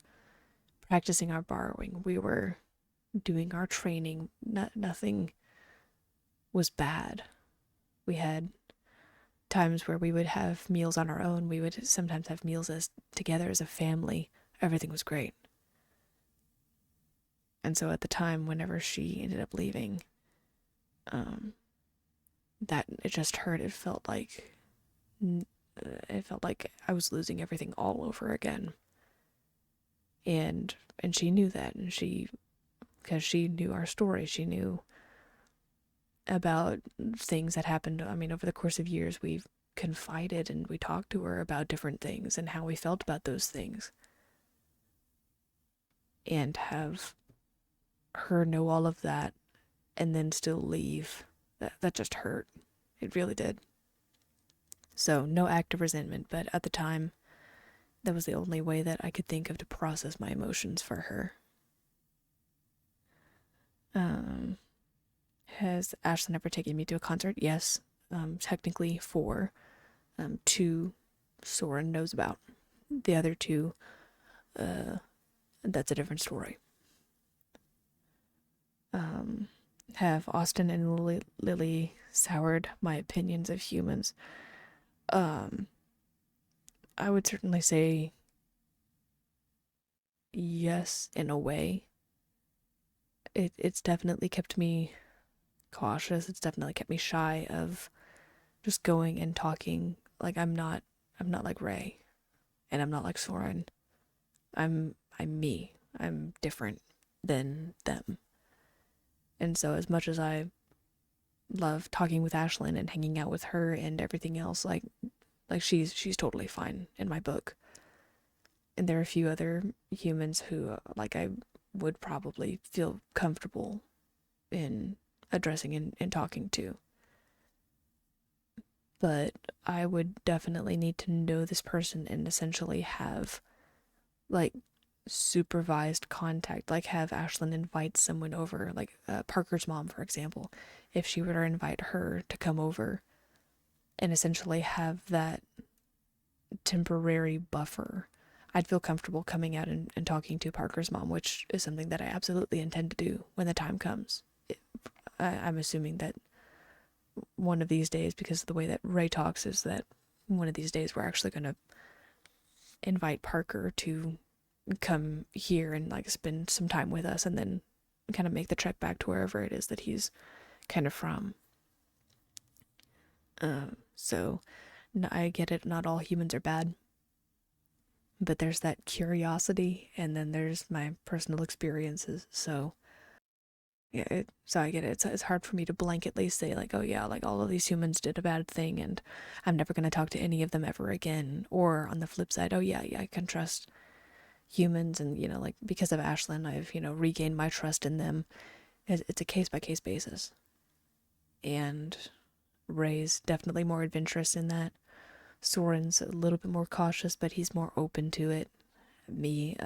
practicing our borrowing, we were doing our training. Nothing was bad. We had times where we would have meals on our own. We would sometimes have meals as together as a family. Everything was great. And so at the time, whenever she ended up leaving, um, that it just hurt. It felt like I was losing everything all over again. And she knew that, and because she knew our story, she knew about things that happened. I mean, over the course of years, we've confided and we talked to her about different things and how we felt about those things. And have her know all of that and then still leave, that just hurt. It really did. So, no active resentment, but at the time, that was the only way that I could think of to process my emotions for her. Um, has Ashlyn ever taken me to a concert? Yes. Technically four. Two Soren knows about. The other two, uh, that's a different story. Um, have Austin and Lily soured my opinions of humans? Um, I would certainly say yes, in a way. It's definitely kept me cautious. It's definitely kept me shy of just going and talking. Like, I'm not like Ray, and I'm not like Soren. I'm me. I'm different than them. And so as much as I love talking with Ashlyn and hanging out with her and everything else, like she's totally fine in my book. And there are a few other humans who, like, I would probably feel comfortable in addressing and talking to. But I would definitely need to know this person and essentially have, like, supervised contact, like have Ashlyn invite someone over, like Parker's mom, for example. If she were to invite her to come over and essentially have that temporary buffer, I'd feel comfortable coming out and talking to Parker's mom, which is something that I absolutely intend to do when the time comes. I'm assuming that one of these days, because of the way that Ray talks, is that one of these days we're actually going to invite Parker to come here and like spend some time with us and then kind of make the trek back to wherever it is that he's kind of from. So I get it, not all humans are bad, but there's that curiosity and then there's my personal experiences. So yeah, so I get it. It's hard for me to blanketly say like, oh yeah, like all of these humans did a bad thing, and I'm never gonna talk to any of them ever again. Or on the flip side, oh yeah, I can trust humans, and like because of Ashlyn, I've regained my trust in them. It's a case by case basis, and Ray's definitely more adventurous in that. Soren's a little bit more cautious, but he's more open to it. Me,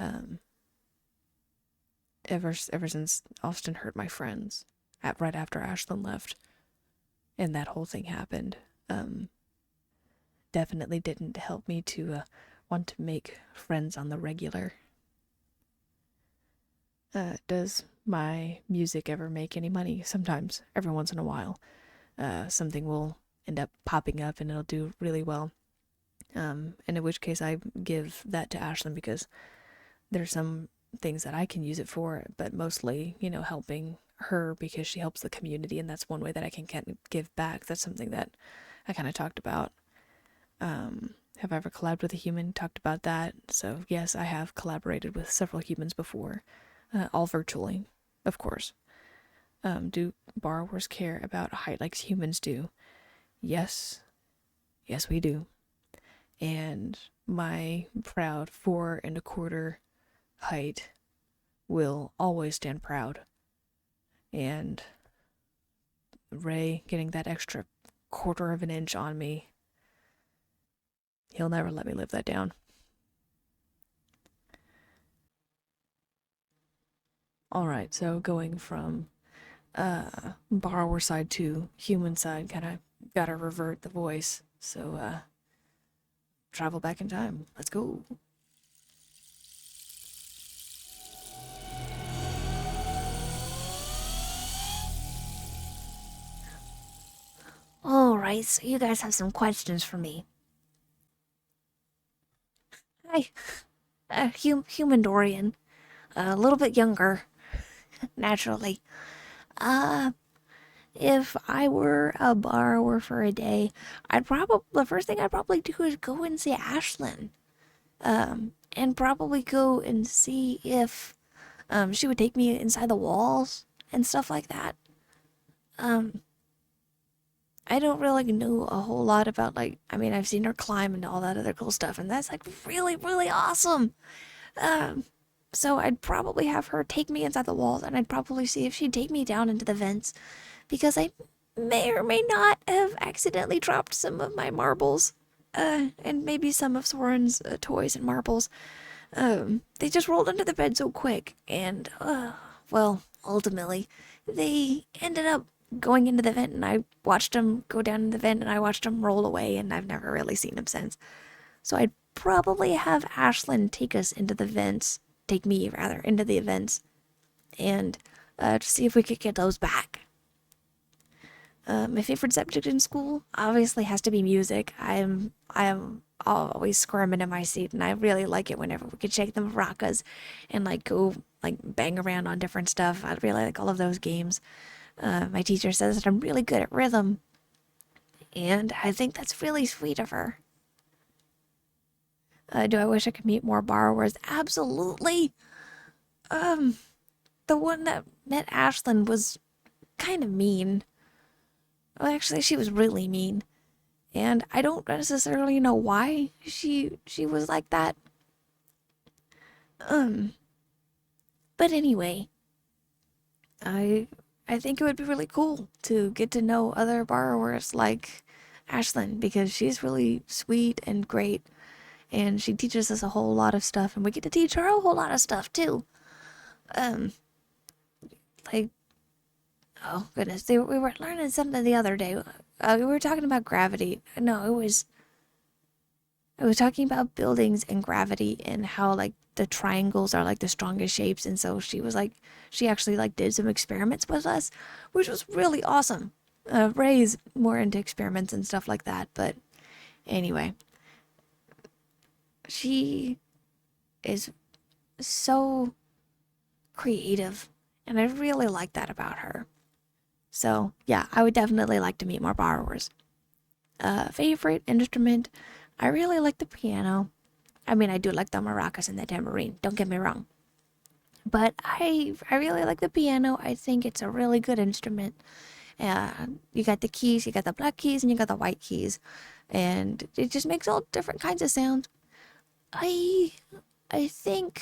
ever since Austin hurt my friends, right after Ashlyn left, and that whole thing happened, definitely didn't help me to want to make friends on the regular. Does my music ever make any money? Sometimes, every once in a while. Something will end up popping up and it'll do really well. And in which case I give that to Ashlyn because there's some things that I can use it for, but mostly, helping her because she helps the community, and that's one way that I can give back. That's something that I kind of talked about. Have I ever collabed with a human? Talked about that. So yes, I have collaborated with several humans before, all virtually, of course. Do borrowers care about height like humans do? Yes. Yes, we do. And my proud 4 1/4 height will always stand proud. And Ray getting that extra 1/4 of an inch on me, he'll never let me live that down. Alright, so going from borrower side to human side, kind of gotta revert the voice. So travel back in time. Let's go. Alright, so you guys have some questions for me. Hi, human Dorian. A little bit younger, naturally. Uh, if I were a borrower for a day, the first thing I'd probably do is go and see Ashlyn. And probably go and see if, she would take me inside the walls and stuff like that. Um, I don't really know a whole lot about, like, I mean, I've seen her climb and all that other cool stuff, and that's, like, really, really awesome. Um, so I'd probably have her take me inside the walls, and I'd probably see if she'd take me down into the vents, because I may or may not have accidentally dropped some of my marbles, and maybe some of Soren's toys and marbles. They just rolled under the bed so quick, and, well, ultimately, they ended up going into the vent, and I watched them go down in the vent, and I watched them roll away, and I've never really seen them since. So I'd probably have Ashlyn take me rather, into the events, and to see if we could get those back. My favorite subject in school obviously has to be music. I am always squirming in my seat, and I really like it whenever we could shake the maracas and like go like bang around on different stuff. I really like all of those games. My teacher says that I'm really good at rhythm, and I think that's really sweet of her. Do I wish I could meet more borrowers? Absolutely. Um, the one that met Ashlyn was kind of mean. Well, actually, she was really mean, and I don't necessarily know why she was like that. Um, but anyway, I I think it would be really cool to get to know other borrowers like Ashlyn because she's really sweet and great, and she teaches us a whole lot of stuff, and we get to teach her a whole lot of stuff too. Um, like, oh goodness, we were learning something the other day. We were talking about gravity. No, it was talking about buildings and gravity and how like the triangles are like the strongest shapes, and so she actually like did some experiments with us, which was really awesome. Ray's more into experiments and stuff like that, but anyway, she is so creative, and I really like that about her. So yeah, I would definitely like to meet more borrowers. Favorite instrument? I really like the piano. I mean, I do like the maracas and the tambourine, don't get me wrong. But I really like the piano. I think it's a really good instrument. You got the keys, you got the black keys, and you got the white keys, and it just makes all different kinds of sounds. I I think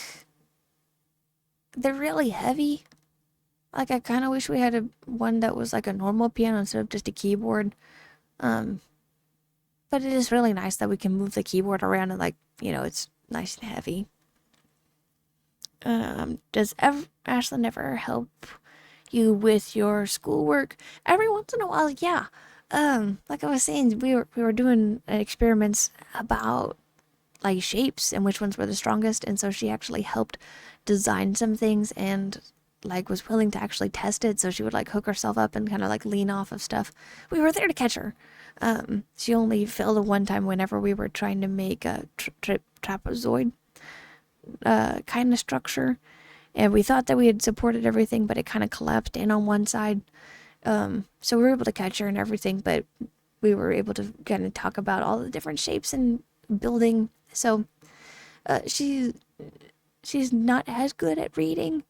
they're really heavy. Like I kind of wish we had one that was like a normal piano instead of just a keyboard. Um, but it is really nice that we can move the keyboard around and it's nice and heavy. Does Ashlyn ever help you with your schoolwork? Every once in a while, yeah. Like I was saying, we were doing experiments about like shapes and which ones were the strongest, and so she actually helped design some things and like was willing to actually test it. So she would like hook herself up and kind of like lean off of stuff. We were there to catch her. She only failed the one time whenever we were trying to make a trapezoid kind of structure, and we thought that we had supported everything, but it kind of collapsed in on one side. So we were able to catch her and everything, but we were able to kind of talk about all the different shapes and building. So she's not as good at reading.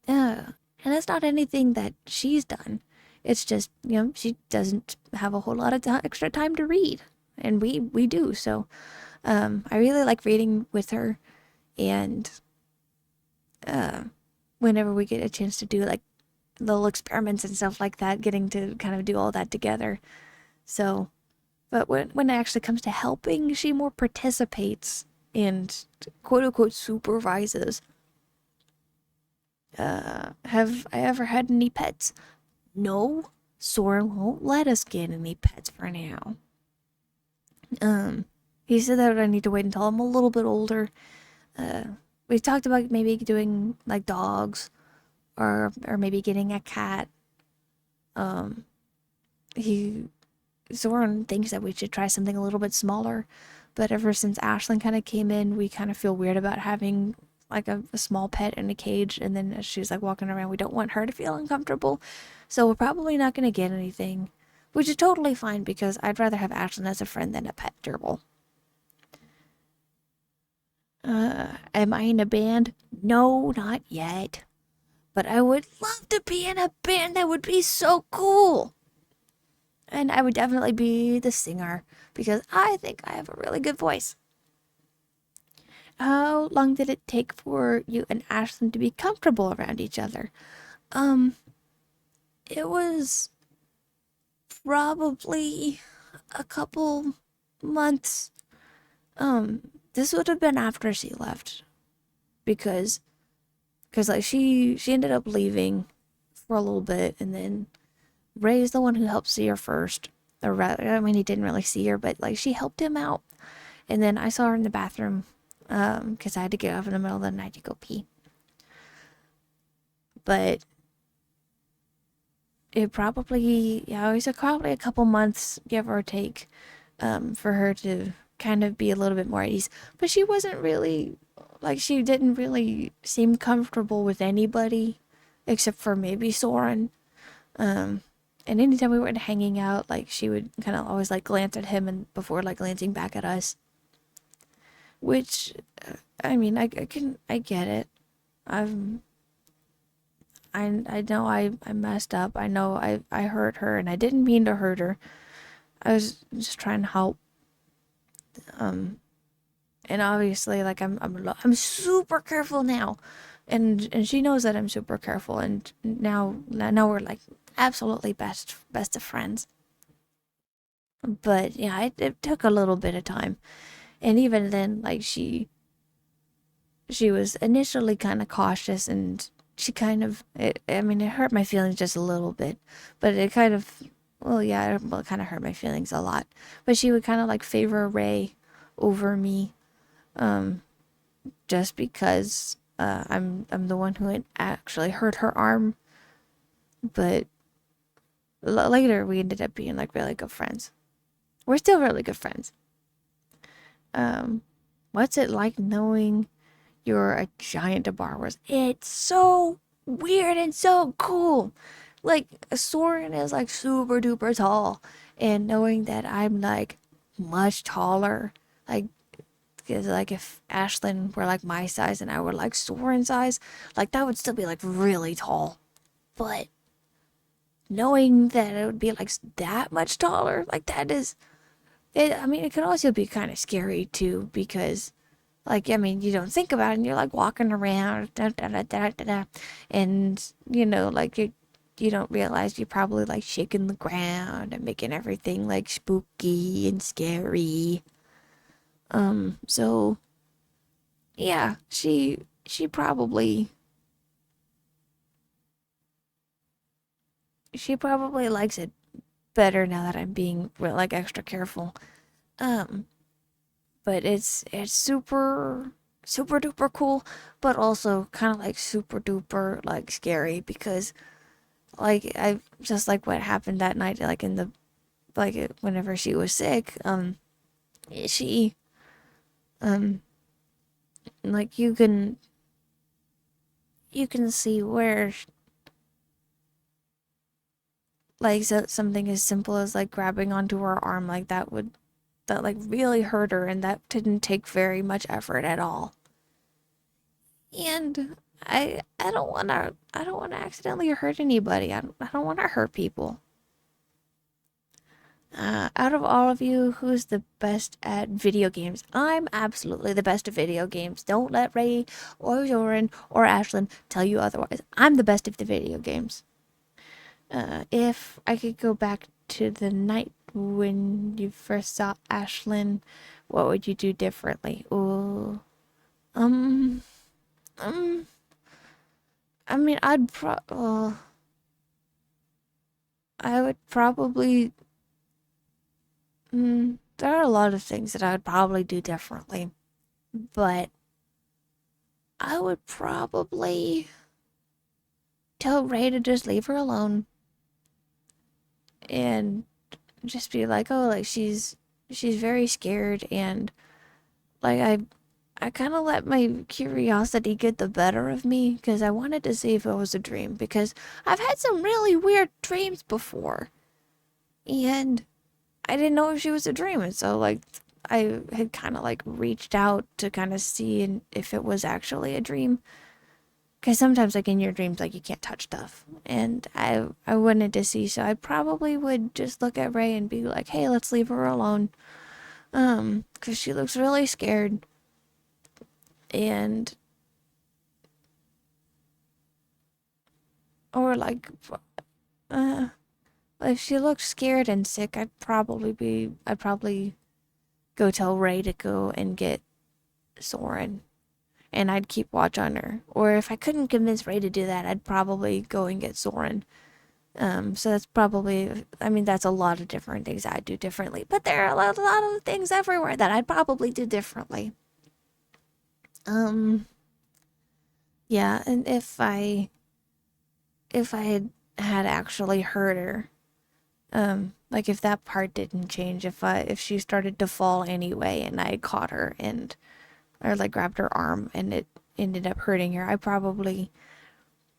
And that's not anything that she's done. It's just, she doesn't have a whole lot of extra time to read. And we do. So I really like reading with her. And whenever we get a chance to do like little experiments and stuff like that, getting to kind of do all that together. So, but when it actually comes to helping, she more participates and quote unquote supervises. Have I ever had any pets? No. Soren won't let us get any pets for now. He said that I need to wait until I'm a little bit older. We talked about maybe doing like dogs or maybe getting a cat. He Soren thinks that we should try something a little bit smaller, but ever since Ashlyn kind of came in, we kind of feel weird about having like a small pet in a cage, and then as she's like walking around, we don't want her to feel uncomfortable, so we're probably not going to get anything, which is totally fine because I'd rather have Ashlyn as a friend than a pet gerbil. Am I in a band? No, not yet. But I would love to be in a band. That would be so cool. And I would definitely be the singer because I think I have a really good voice. How long did it take for you and Ashlyn to be comfortable around each other? It was probably a couple months. This would have been after she left because like she ended up leaving for a little bit, and then Ray's the one who helped see her first. Or rather, I mean, he didn't really see her, but like she helped him out. And then I saw her in the bathroom because I had to get up in the middle of the night to go pee. But it probably, yeah, it was probably a couple months, give or take, for her to kind of be a little bit more at ease. But she wasn't really, like, she didn't really seem comfortable with anybody except for maybe Soren. And anytime we were hanging out, like, she would kind of always, like, glance at him and before, like, glancing back at us. Which, I mean, I get it. I'm, I know I messed up. I know I hurt her, and I didn't mean to hurt her. I was just trying to help. And obviously, like, I'm super careful now. And she knows that I'm super careful, and now we're like absolutely best of friends. But yeah, it took a little bit of time, and even then, like she was initially kind of cautious, and she kind of I mean, it hurt my feelings just a little bit, but it kind of, well, yeah, it kind of hurt my feelings a lot. But she would kind of like favor Ray over me, just because I'm the one who had actually hurt her arm. But later we ended up being like really good friends. We're still really good friends. What's it like knowing you're a giant to borrowers? It's so weird and so cool. Like, Soren is like super duper tall, and knowing that I'm like much taller, like Because, like, if Ashlyn were, like, my size and I were, like, Soren size, like, that would still be, like, really tall. But knowing that it would be, like, that much taller, like, that is... I mean, it could also be kind of scary, too, because... Like, I mean, you don't think about it, and you're, like, walking around, da, da, da, da, da, da, and, you know, like, you don't realize you're probably, like, shaking the ground and making everything, like, spooky and scary. So, yeah, she probably, she probably likes it better now that I'm being, like, extra careful. Um, but it's super duper cool, but also kind of, like, super duper, like, scary because... Like, I just like what happened that night, like in the whenever she was sick, she um like you can see where, like, so something as simple as, like, grabbing onto her arm, like, that like really hurt her, and that didn't take very much effort at all. And I don't want to accidentally hurt anybody. I don't want to hurt people. Out of all of you, who's the best at video games? I'm absolutely the best at video games. Don't let Ray or Joran or Ashlyn tell you otherwise. I'm the best at the video games. If I could go back to the night when you first saw Ashlyn, what would you do differently? Ooh, um, um, I mean, I would probably, there are a lot of things that I would probably do differently, but I would probably tell Ray to just leave her alone and just be like, oh, like, she's very scared, and, like, I kind of let my curiosity get the better of me because I wanted to see if it was a dream, because I've had some really weird dreams before and I didn't know if she was a dream, and so, like, I had kind of, like, reached out to kind of see if it was actually a dream. Because sometimes, like, in your dreams, like, you can't touch stuff. And I wanted to see, so I probably would just look at Ray and be like, hey, let's leave her alone. Because she looks really scared. And, or, like, uh, if she looked scared and sick, I'd probably go tell Ray to go and get Soren. And I'd keep watch on her. Or if I couldn't convince Ray to do that, I'd probably go and get Soren. So that's probably, I mean, that's a lot of different things I'd do differently. But there are a lot of things everywhere that I'd probably do differently. Um, yeah, and if I had actually hurt her, like, if that part didn't change, if she started to fall anyway and I caught her and, or, like, grabbed her arm and it ended up hurting her, I probably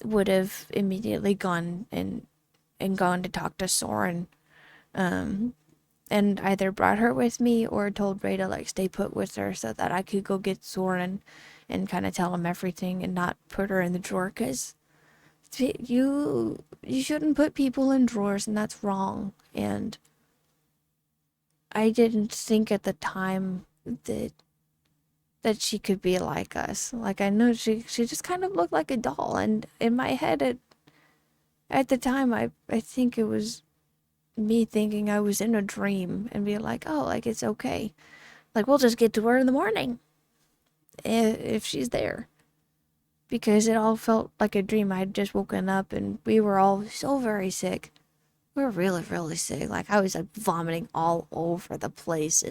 would have immediately gone and gone to talk to Soren, and either brought her with me or told Ray to, like, stay put with her so that I could go get Soren and kind of tell him everything and not put her in the drawer, because you shouldn't put people in drawers, and that's wrong. And I didn't think at the time that she could be like us. Like, I know she just kind of looked like a doll, and in my head at the time I think it was me thinking I was in a dream and be like, oh, like, it's okay. Like, we'll just get to her in the morning if she's there. Because it all felt like a dream. I'd just woken up and we were all so very sick. We were really, really sick. Like, I was, like, vomiting all over the place.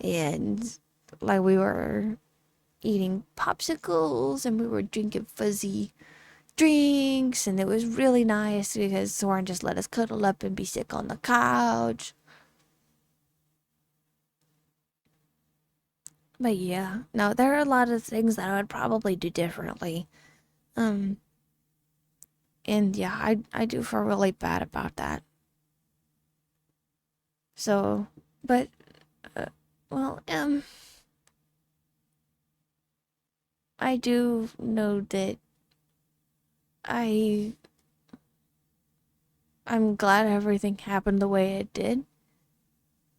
And, like, we were eating popsicles and we were drinking fuzzy drinks, and it was really nice because Soren just let us cuddle up and be sick on the couch. But yeah, no, there are a lot of things that I would probably do differently. Um, and yeah, I do feel really bad about that. So, but Well, I do know that I I'm glad everything happened the way it did,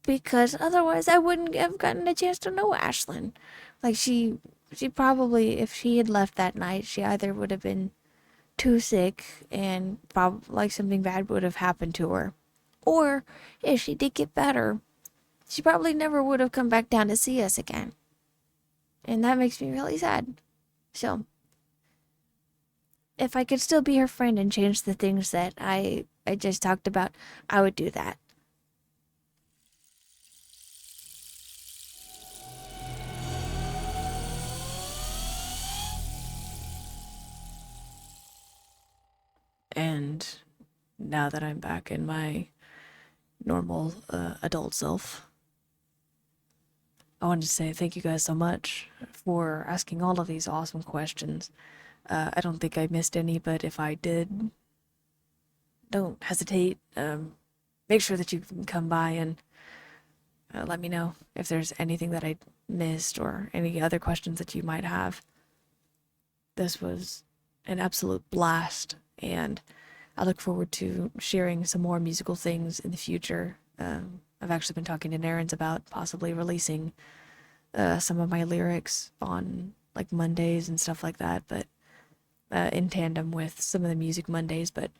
because otherwise I wouldn't have gotten a chance to know Ashlyn. Like she probably, if she had left that night, she either would have been too sick and probably like something bad would have happened to her, or if she did get better, she probably never would have come back down to see us again. And that makes me really sad. So, if I could still be her friend and change the things that I just talked about, I would do that. And now that I'm back in my normal adult self, I wanted to say thank you guys so much for asking all of these awesome questions. I don't think I missed any, but if I did, don't hesitate. Make sure that you can come by and let me know if there's anything that I missed or any other questions that you might have. This was an absolute blast, and I look forward to sharing some more musical things in the future. I've actually been talking to Narrans about possibly releasing some of my lyrics on like Mondays and stuff like that, but in tandem with some of the Music Mondays, but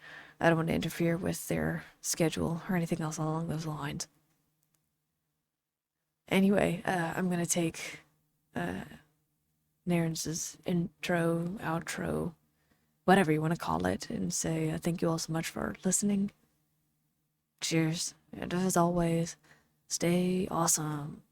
I don't want to interfere with their schedule or anything else along those lines. Anyway, I'm gonna take Narrans' intro, outro, whatever you want to call it, and say thank you all so much for listening. Cheers, and as always, stay awesome.